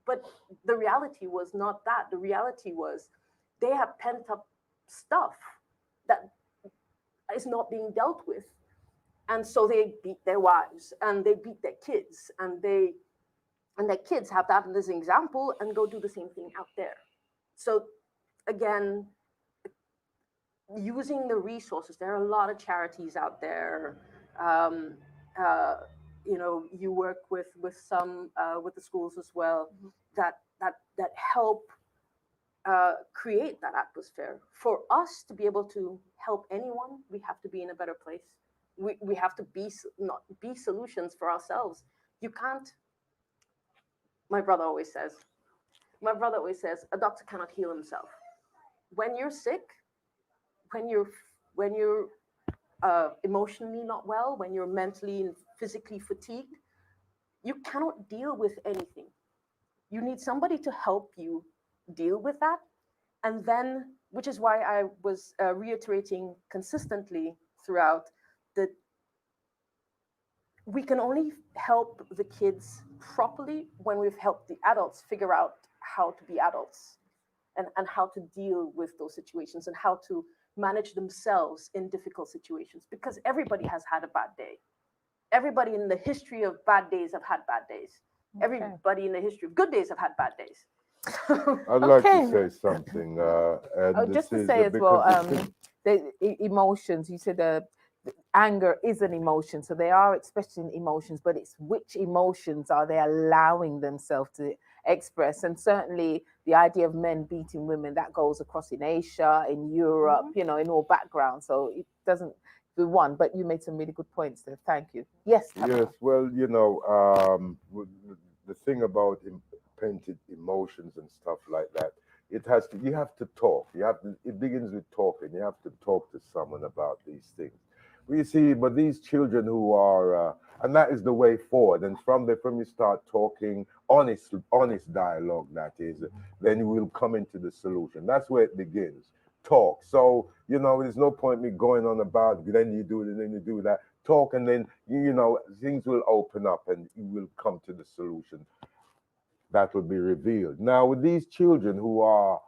But the reality was not that. The reality was they have pent up stuff that is not being dealt with. And so they beat their wives and they beat their kids and they and that kids have that as an example and go do the same thing out there. So again, using the resources, there are a lot of charities out there. Um, you work with some with the schools as well, that help create that atmosphere. For us to be able to help anyone, we have to be in a better place. We have to not be solutions for ourselves. You can't. My brother always says, a doctor cannot heal himself. When you're sick, when you're emotionally not well, when you're mentally and physically fatigued, you cannot deal with anything. You need somebody to help you deal with that. And then, which is why I was reiterating consistently throughout that we can only help the kids properly when we've helped the adults figure out how to be adults, and how to deal with those situations, and how to manage themselves in difficult situations, because everybody has had a bad day. Everybody in the history of bad days have had bad days. Okay. Everybody in the history of good days have had bad days. I'd like Okay. to say something. And Just this to is say as well, because the emotions, you said the anger is an emotion, so they are expressing emotions, but it's which emotions are they allowing themselves to express? And certainly the idea of men beating women, that goes across in Asia, in Europe, in all backgrounds, so it doesn't be one. But you made some really good points there. Thank you. Yes, Tamara. yes, well, the thing about painted emotions and stuff like that, you have to talk. It begins with talking. You have to talk to someone about these things. We see, but these children who are, and that is the way forward. And from you start talking, honest dialogue, that is, then you will come into the solution. That's where it begins. Talk. So, there's no point me going on about, then you do it, and then you do that. Talk, and then, things will open up and you will come to the solution that will be revealed. Now, with these children who are,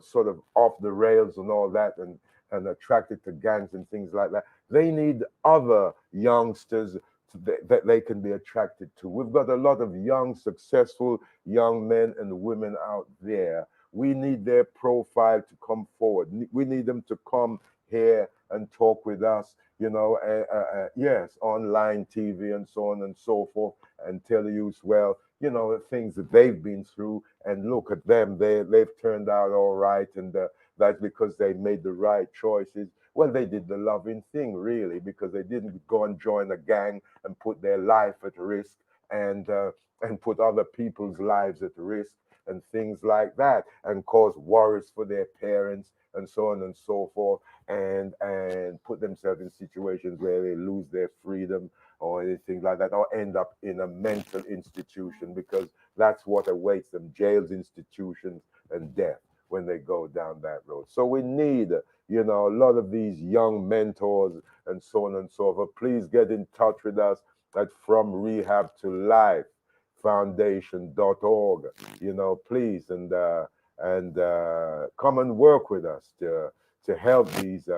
sort of off the rails and all that, and attracted to gangs and things like that, they need other youngsters that they can be attracted to. We've got a lot of young, successful young men and women out there. We need their profile to come forward. We need them to come here and talk with us, yes, online TV and so on and so forth, and tell you, well, the things that they've been through, and look at them, they've turned out all right, and that's because they made the right choices. Well, they did the loving thing, really, because they didn't go and join a gang and put their life at risk, and put other people's lives at risk and things like that, and cause worries for their parents and so on and so forth, and put themselves in situations where they lose their freedom or anything like that, or end up in a mental institution, because that's what awaits them: jails, institutions, and death when they go down that road. So we need, a lot of these young mentors and so on and so forth. Please get in touch with us at From Rehab to Life Foundation.org, please, and come and work with us to help these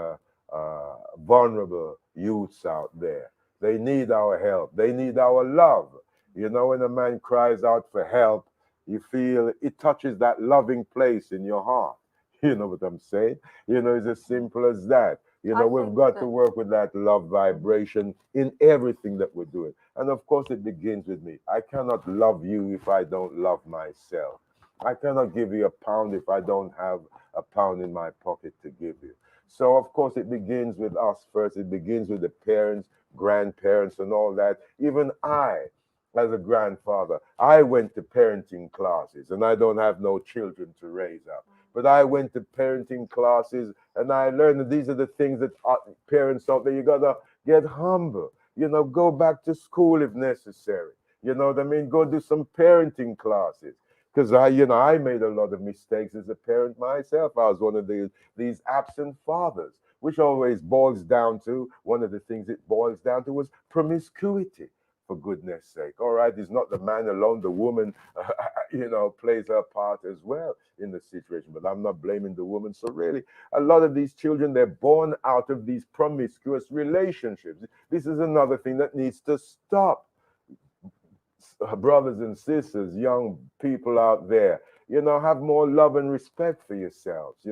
vulnerable youths out there. They need our help. They need our love. When a man cries out for help, you feel it touches that loving place in your heart. You know what I'm saying? It's as simple as that. We've got to work with that love vibration in everything that we're doing. And of course, it begins with me. I cannot love you if I don't love myself. I cannot give you a pound if I don't have a pound in my pocket to give you. So, of course, it begins with us first. It begins with the parents, grandparents, and all that. Even I, as a grandfather, I went to parenting classes, and I don't have no children to raise up. But I went to parenting classes, and I learned that these are the things that parents out there, you got to get humble. Go back to school if necessary. You know what I mean? Go do some parenting classes. Because I made a lot of mistakes as a parent myself. I was one of these absent fathers, which always boils down to, one of the things it boils down to was promiscuity, for goodness sake. All right, it's not the man alone, the woman, plays her part as well in the situation. But I'm not blaming the woman. So really, a lot of these children, they're born out of these promiscuous relationships. This is another thing that needs to stop. brothers and sisters, young people out there, have more love and respect for yourselves,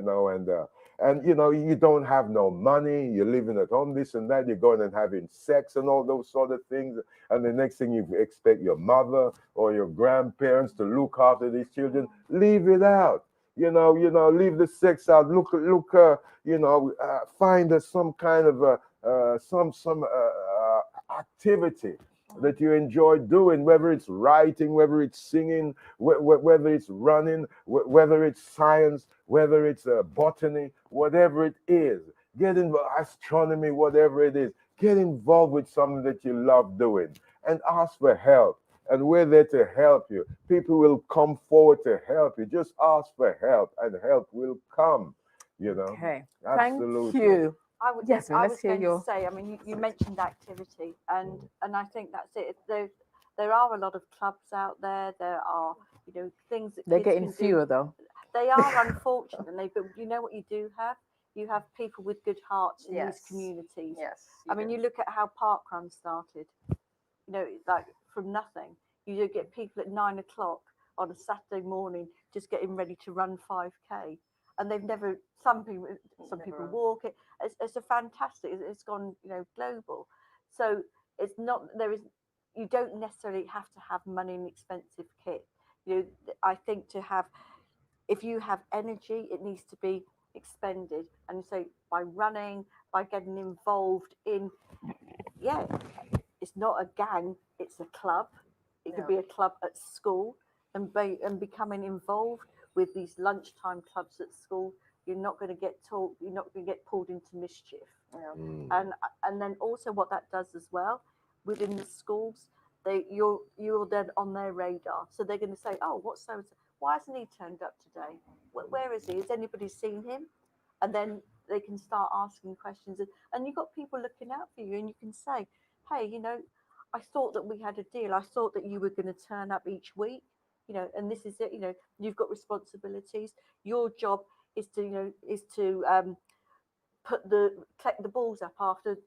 and you don't have no money, you're living at home, this and that, you're going and having sex and all those sort of things, and the next thing you expect your mother or your grandparents to look after these children. Leave it out. Leave the sex out. Find some kind of some activity that you enjoy doing, whether it's writing, whether it's singing, whether it's running, whether it's science, whether it's botany, whatever it is. Get involved, astronomy, whatever it is. Get involved with something that you love doing and ask for help. And we're there to help you. People will come forward to help you. Just ask for help and help will come, Okay. Absolutely. Thank you. I would, Yes, I let's was hear going your. to say, I mean, you mentioned activity, and I think that's it. There are a lot of clubs out there. There are, things that They're kids getting can fewer do. though. They are, unfortunately, but you know what you do have? You have people with good hearts in these Yes. communities. Yes. I mean, you look at how parkrun started. Like from nothing. You do get people at 9 o'clock on a Saturday morning just getting ready to run 5K, and they've never. Some people walk it. It's a fantastic. It's gone, global. So it's not there is. You don't necessarily have to have money and expensive kit. I think to have, if you have energy, it needs to be expended, and so by running, by getting involved in, yeah, it's not a gang, it's a club. It could be a club at school, and becoming involved with these lunchtime clubs at school. You're not going to get taught. You're not going to get pulled into mischief. And then also what that does as well within the schools, you're then on their radar. So they're going to say, oh, what's so? Why hasn't he turned up today? Where is he? Has anybody seen him? And then they can start asking questions, and you've got people looking out for you, and you can say, hey, I thought that we had a deal. I thought that you were going to turn up each week, and this is it. You've got responsibilities. Your job is to, collect the balls up after,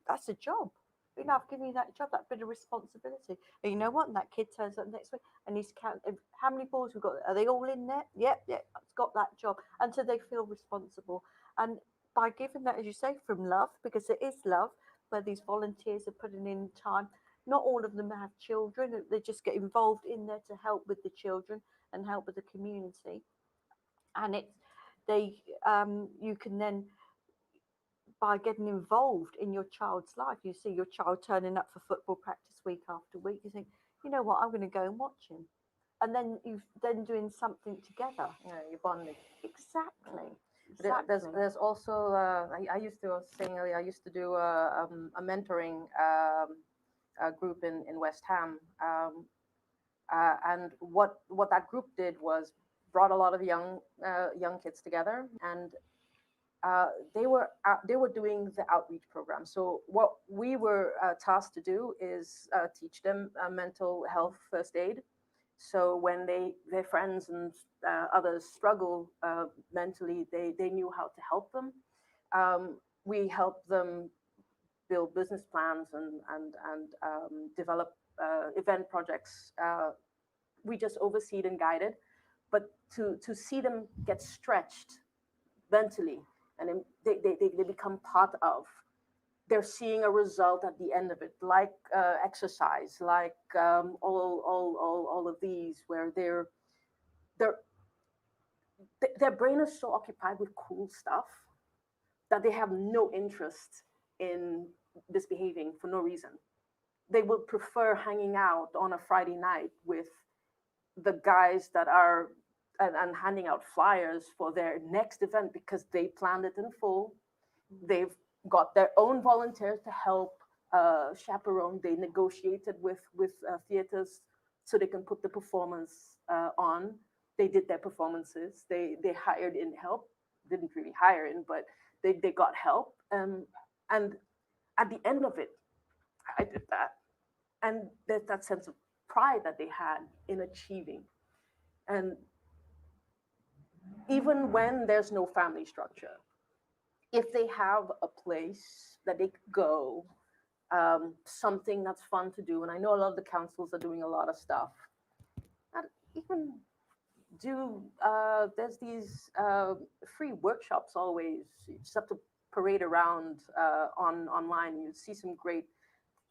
that's a job. I've given you that job, that bit of responsibility. And you know what? And that kid turns up next week and he's counting how many balls we've got. Are they all in there? Yep, I've got that job. Until they feel responsible. And by giving that, as you say, from love, because it is love, where these volunteers are putting in time. Not all of them have children. They just get involved in there to help with the children and help with the community. And you can then, by getting involved in your child's life, you see your child turning up for football practice week after week. You think, you know what, I'm going to go and watch him. And then you've then doing something together. Yeah, you're bonding. Exactly. There's also I used to, I was saying earlier, I used to do a mentoring group in West Ham, and what that group did was brought a lot of young kids together, and they were doing the outreach program. So what we were tasked to do is teach them mental health first aid. So when their friends and others struggle mentally, they knew how to help them. We helped them build business plans and develop event projects. We just overseed and guided, but to see them get stretched mentally, and then they become part of. They're seeing a result at the end of it, like exercise, like all of these, where their brain is so occupied with cool stuff that they have no interest in misbehaving for no reason. They would prefer hanging out on a Friday night with the guys that are and handing out flyers for their next event because they planned it in full. They've got their own volunteers to help chaperone. They negotiated with theaters so they can put the performance on. They did their performances. They hired in help. Didn't really hire in, but they got help. And at the end of it, I did that. And there's that sense of pride that they had in achieving. And even when there's no family structure, if they have a place that they could go something that's fun to do. And I know a lot of the councils are doing a lot of stuff. And even there's these free workshops always. You just have to parade around online. You see some great,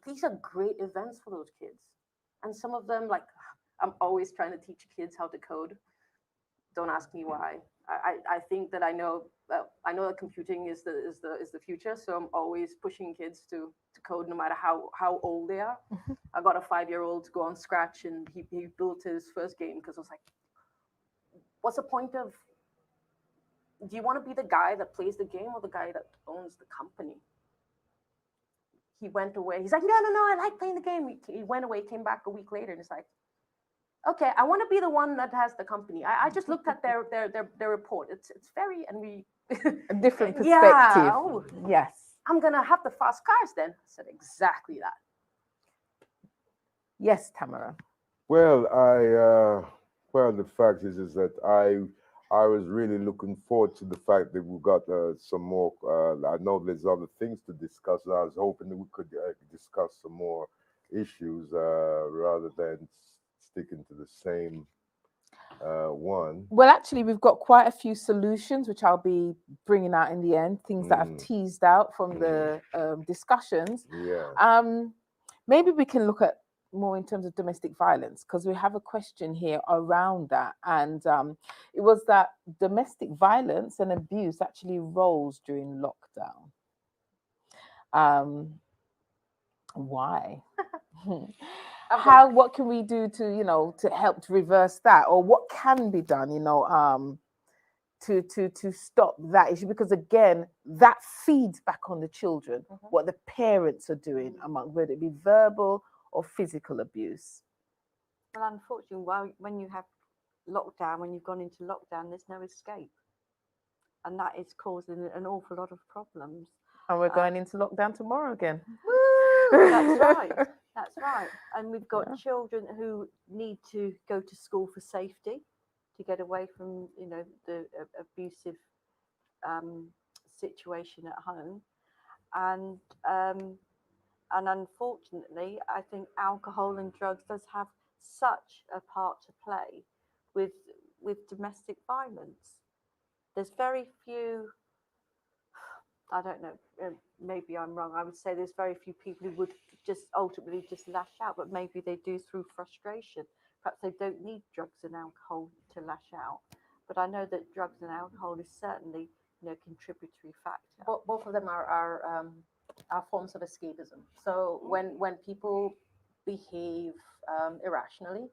these are great events for those kids. And some of them, like, I'm always trying to teach kids how to code. Don't ask me why. I think that I know that computing is the future. So I'm always pushing kids to code no matter how old they are. Mhm. I got a 5-year-old to go on Scratch, and he built his first game because I was like, what's the point of, do you want to be the guy that plays the game or the guy that owns the company? He went away. He's like, no, I like playing the game. He went away, came back a week later, and it's like, okay, I want to be the one that has the company. I just looked at their report. It's very, and we A different perspective. Yeah, oh, Yes. I'm gonna have the fast cars then. I said exactly that. Yes, Tamara. Well, the fact is that I was really looking forward to the fact that we got some more. I know there's other things to discuss. I was hoping that we could discuss some more issues rather than sticking to the same one. Well, actually, we've got quite a few solutions, which I'll be bringing out in the end, things that I've teased out from the discussions. Yeah. Maybe we can look at more in terms of domestic violence, because we have a question here around that. And it was that domestic violence and abuse actually rose during lockdown. Why? What can we do to help to reverse that, or what can be done, to stop that issue? Because again, that feeds back on the children, what the parents are doing, among whether it be verbal or physical abuse. Well, unfortunately, when you have lockdown, when you've gone into lockdown, there's no escape, and that is causing an awful lot of problems. And we're going into lockdown tomorrow again. That's right. That's right. And we've got children who need to go to school for safety, to get away from the abusive situation at home, and unfortunately, I think alcohol and drugs does have such a part to play with domestic violence. There's very few. I don't know, maybe I'm wrong. I would say there's very few people who would just ultimately just lash out, but maybe they do through frustration. Perhaps they don't need drugs and alcohol to lash out. But I know that drugs and alcohol is certainly a contributory factor. Both of them are forms of escapism. So when people behave irrationally,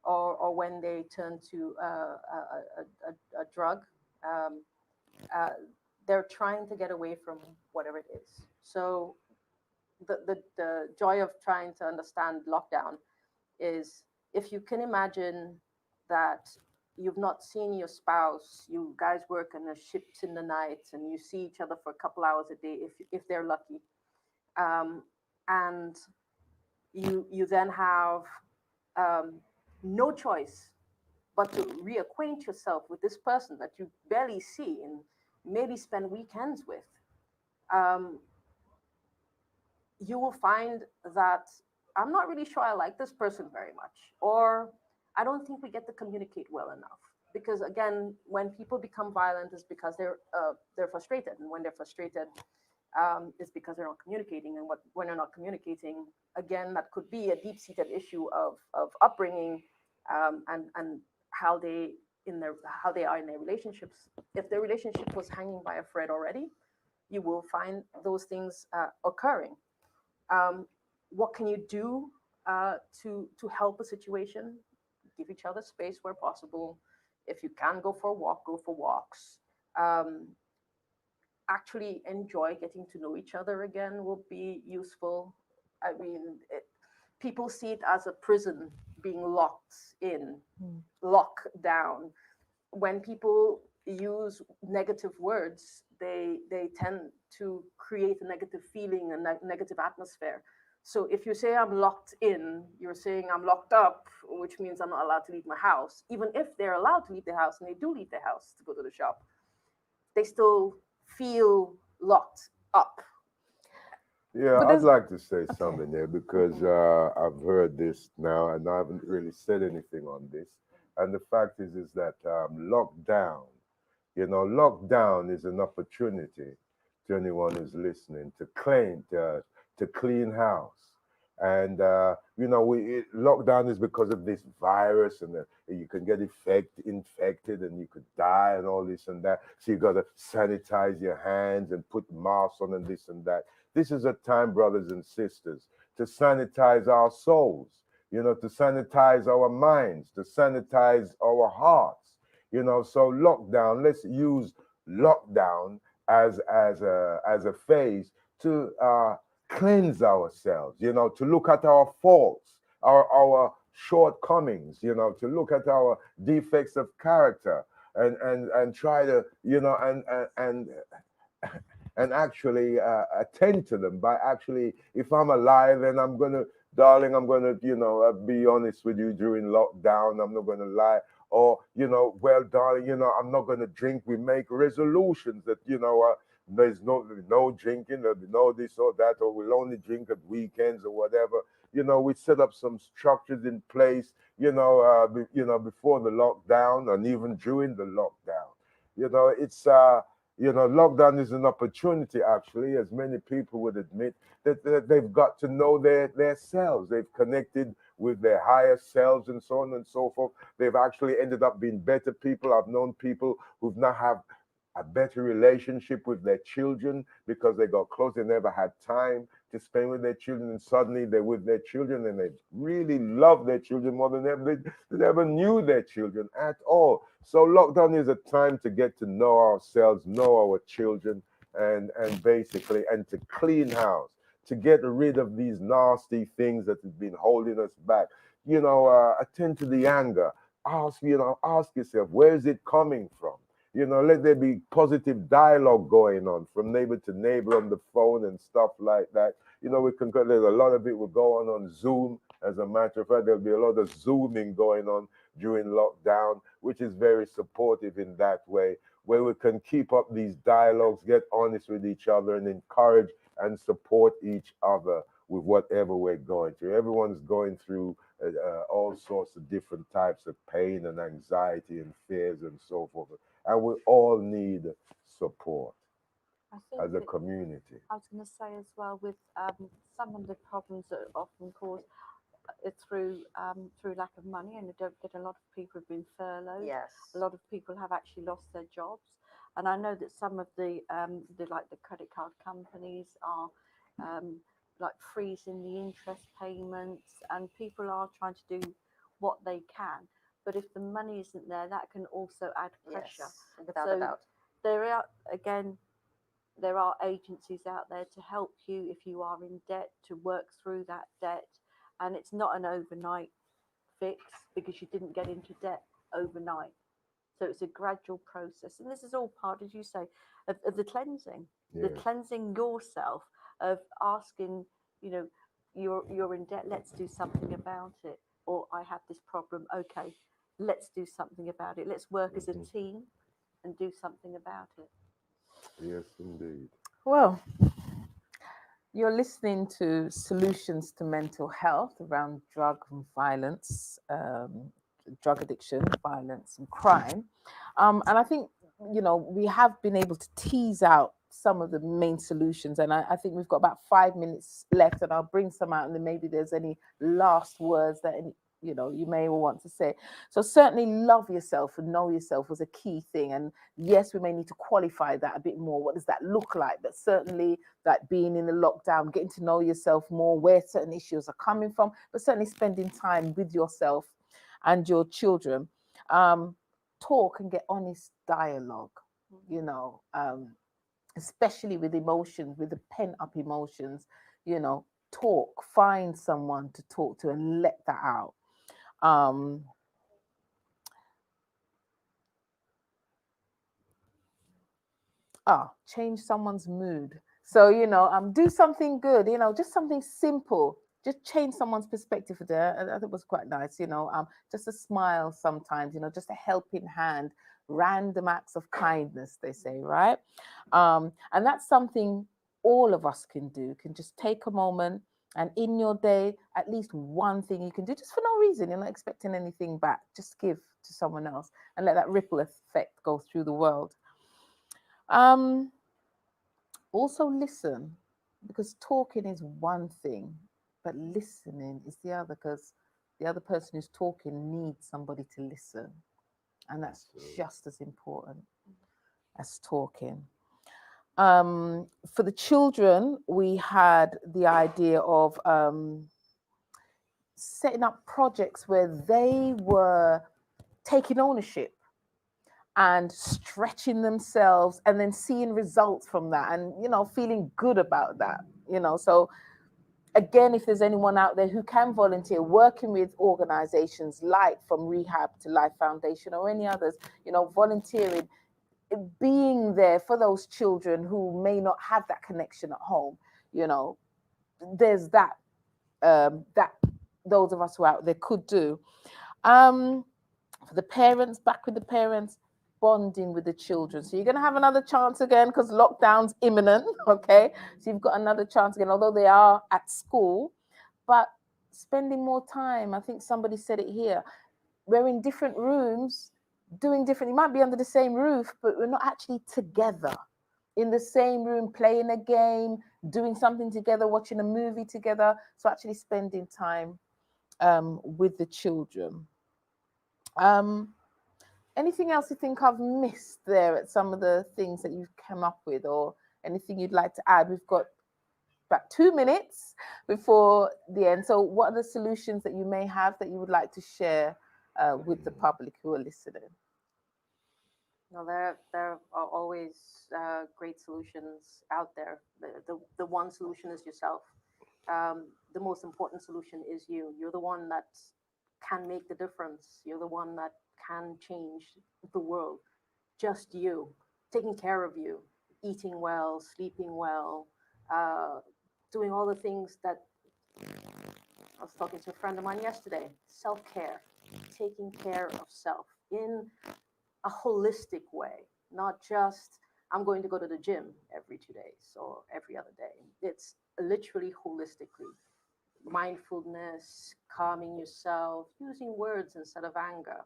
or when they turn to a drug, they're trying to get away from whatever it is. So the joy of trying to understand lockdown is, if you can imagine that you've not seen your spouse, you guys work on the ships in the night, and you see each other for a couple hours a day, if they're lucky, and you then have no choice but to reacquaint yourself with this person that you barely see and maybe spend weekends with, you will find that I'm not really sure I like this person very much, or I don't think we get to communicate well enough. Because again, when people become violent, it's because they're frustrated, and when they're frustrated, it's because they're not communicating. And when they're not communicating, again, that could be a deep-seated issue of upbringing, and how they are in their relationships. If their relationship was hanging by a thread already, you will find those things occurring. What can you do to help a situation? Give each other space where possible. If you can go for a walk, go for walks. Actually enjoy getting to know each other again will be useful. I mean, people see it as a prison, being locked in, locked down. When people use negative words, they tend to create a negative feeling, a negative atmosphere. So if you say I'm locked in, you're saying I'm locked up, which means I'm not allowed to leave my house. Even if they're allowed to leave the house, and they do leave the house to go to the shop, they still feel locked up. Yeah, But I'd there's like to say okay. something there because I've heard this now and I haven't really said anything on this. And the fact is that lockdown, lockdown is an opportunity to anyone who's listening to clean house. And lockdown is because of this virus, and you can get infected, and you could die, and all this and that. So you got to sanitize your hands and put masks on, and this and that. This is a time, brothers and sisters, to sanitize our souls, to sanitize our minds, to sanitize our hearts, So lockdown, let's use lockdown as a phase to cleanse ourselves, to look at our faults, our shortcomings, to look at our defects of character and try to, and actually attend to them by actually, if I'm alive and I'm gonna, darling, I'm gonna, be honest with you during lockdown. I'm not gonna lie. Or, well, darling, I'm not gonna drink. We make resolutions that, there's no drinking, there'll be no this or that, or we'll only drink at weekends or whatever. We set up some structures in place, before the lockdown and even during the lockdown. Lockdown is an opportunity, actually, as many people would admit, that they've got to know their selves. They've connected with their higher selves and so on and so forth. They've actually ended up being better people. I've known people who've now have a better relationship with their children because they got close. They never had time to spend with their children, and suddenly they're with their children and they really love their children more than ever. They never knew their children at all. So lockdown is a time to get to know ourselves, know our children, and basically, and to clean house, to get rid of these nasty things that have been holding us back. Attend to the anger. Ask yourself, where is it coming from? Let there be positive dialogue going on from neighbor to neighbor on the phone and stuff like that. We can go, there's a lot of it will go on Zoom. As a matter of fact, there'll be a lot of Zooming going on during lockdown, which is very supportive in that way, where we can keep up these dialogues, get honest with each other, and encourage and support each other with whatever we're going through. Everyone's going through all sorts of different types of pain and anxiety and fears and so forth. And we all need support I think as a community. I was going to say as well, with some of the problems that are often caused through lack of money, and I don't get, a lot of people have been furloughed. Yes. A lot of people have actually lost their jobs, and I know that some of the like the credit card companies are like freezing the interest payments, and people are trying to do what they can. But if the money isn't there, that can also add pressure. Yes, without So a doubt. there are, again, there are agencies out there to help you if you are in debt, to work through that debt. And it's not an overnight fix, because you didn't get into debt overnight. So it's a gradual process. And this is all part, as you say, of the cleansing, the Yes. cleansing yourself, of asking, you're in debt, let's do something about it. Or I have this problem, okay, let's do something about it. Let's work as a team and do something about it. Yes, indeed. Well, you're listening to Solutions to Mental Health around drug and violence, drug addiction, violence, and crime. And I think, we have been able to tease out some of the main solutions. And I think we've got about 5 minutes left, and I'll bring some out, and then maybe there's any last words that you may want to say. So certainly love yourself and know yourself was a key thing. And yes, we may need to qualify that a bit more. What does that look like? But certainly that being in the lockdown, getting to know yourself more, where certain issues are coming from, but certainly spending time with yourself and your children. Talk and get honest dialogue, especially with emotions, with the pent up emotions, talk, find someone to talk to and let that out. Change someone's mood. So, do something good, just something simple. Just change someone's perspective there. I think it was quite nice, just a smile sometimes, just a helping hand, random acts of kindness, they say, right? And that's something all of us can do, can just take a moment and in your day, at least one thing you can do just for no reason. You're not expecting anything back. Just give to someone else and let that ripple effect go through the world. Also listen, because talking is one thing, but listening is the other, because the other person who's talking needs somebody to listen. And that's just as important as talking. For the children, we had the idea of setting up projects where they were taking ownership and stretching themselves and then seeing results from that and, feeling good about that, So again, if there's anyone out there who can volunteer, working with organizations like From Rehab to Life Foundation or any others, volunteering, being there for those children who may not have that connection at home, there's that those of us who are out there could do. For the parents, back with the parents, bonding with the children. So you're going to have another chance again because lockdown's imminent, okay? So you've got another chance again, although they are at school, but spending more time. I think somebody said it here. We're in different rooms, doing different, you might be under the same roof, but we're not actually together in the same room, playing a game, doing something together, watching a movie together. So actually spending time with the children. Anything else you think I've missed there at some of the things that you've come up with, or anything you'd like to add? We've got about 2 minutes before the end. So what are the solutions that you may have that you would like to share with the public who are listening? No, there are always great solutions out there. The one solution is yourself. The most important solution is you. You're the one that can make the difference. You're the one that can change the world. Just you, taking care of you, eating well, sleeping well, doing all the things that I was talking to a friend of mine yesterday. Self-care, taking care of self in a holistic way, not just I'm going to go to the gym every 2 days or every other day. It's literally holistically. Mindfulness, calming yourself, using words instead of anger,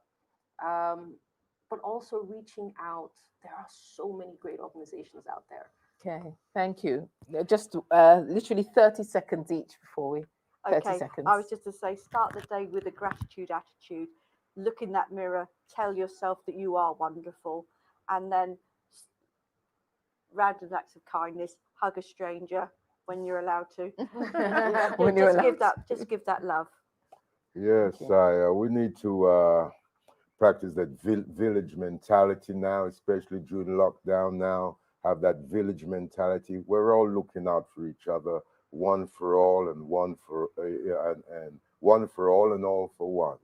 but also reaching out. There are so many great organizations out there. Okay, thank you. Just literally 30 seconds each before we. 30 seconds. I was just to say, start the day with a gratitude attitude. Look in that mirror, tell yourself that you are wonderful, and then random acts of kindness, hug a stranger when you're allowed to. Just give that love. Yes, we need to practice that village mentality now, especially during lockdown now. Have that village mentality. We're all looking out for each other, one for all and one for and one for all for one.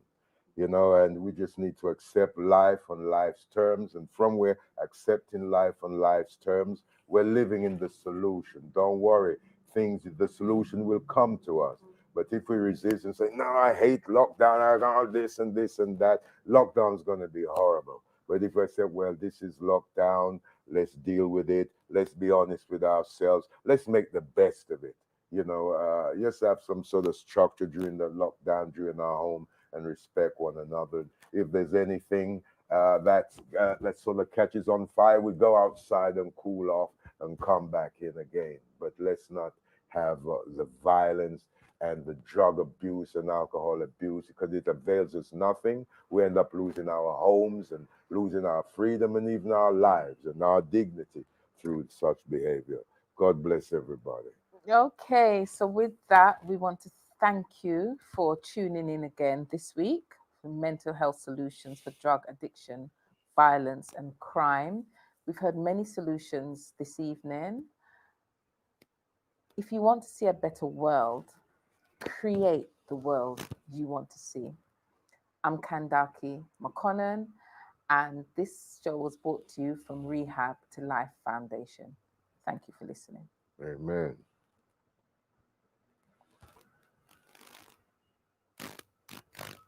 And we just need to accept life on life's terms. And from we're accepting life on life's terms, we're living in the solution. Don't worry, the solution will come to us. But if we resist and say, no, I hate lockdown, I got this and this and that, lockdown's going to be horrible. But if I say, well, this is lockdown, let's deal with it. Let's be honest with ourselves. Let's make the best of it. Just have some sort of structure during the lockdown, during our home, and respect one another. If there's anything that sort of catches on fire, we go outside and cool off and come back in again. But let's not have the violence and the drug abuse and alcohol abuse, because it avails us nothing. We end up losing our homes and losing our freedom and even our lives and our dignity through such behavior. God bless everybody. Okay, so with that, we want to thank you for tuning in again this week for Mental Health Solutions for Drug Addiction, Violence and Crime. We've heard many solutions this evening. If you want to see a better world, create the world you want to see. I'm Kandaki McConnon, and this show was brought to you from Rehab to Life Foundation. Thank you for listening. Amen.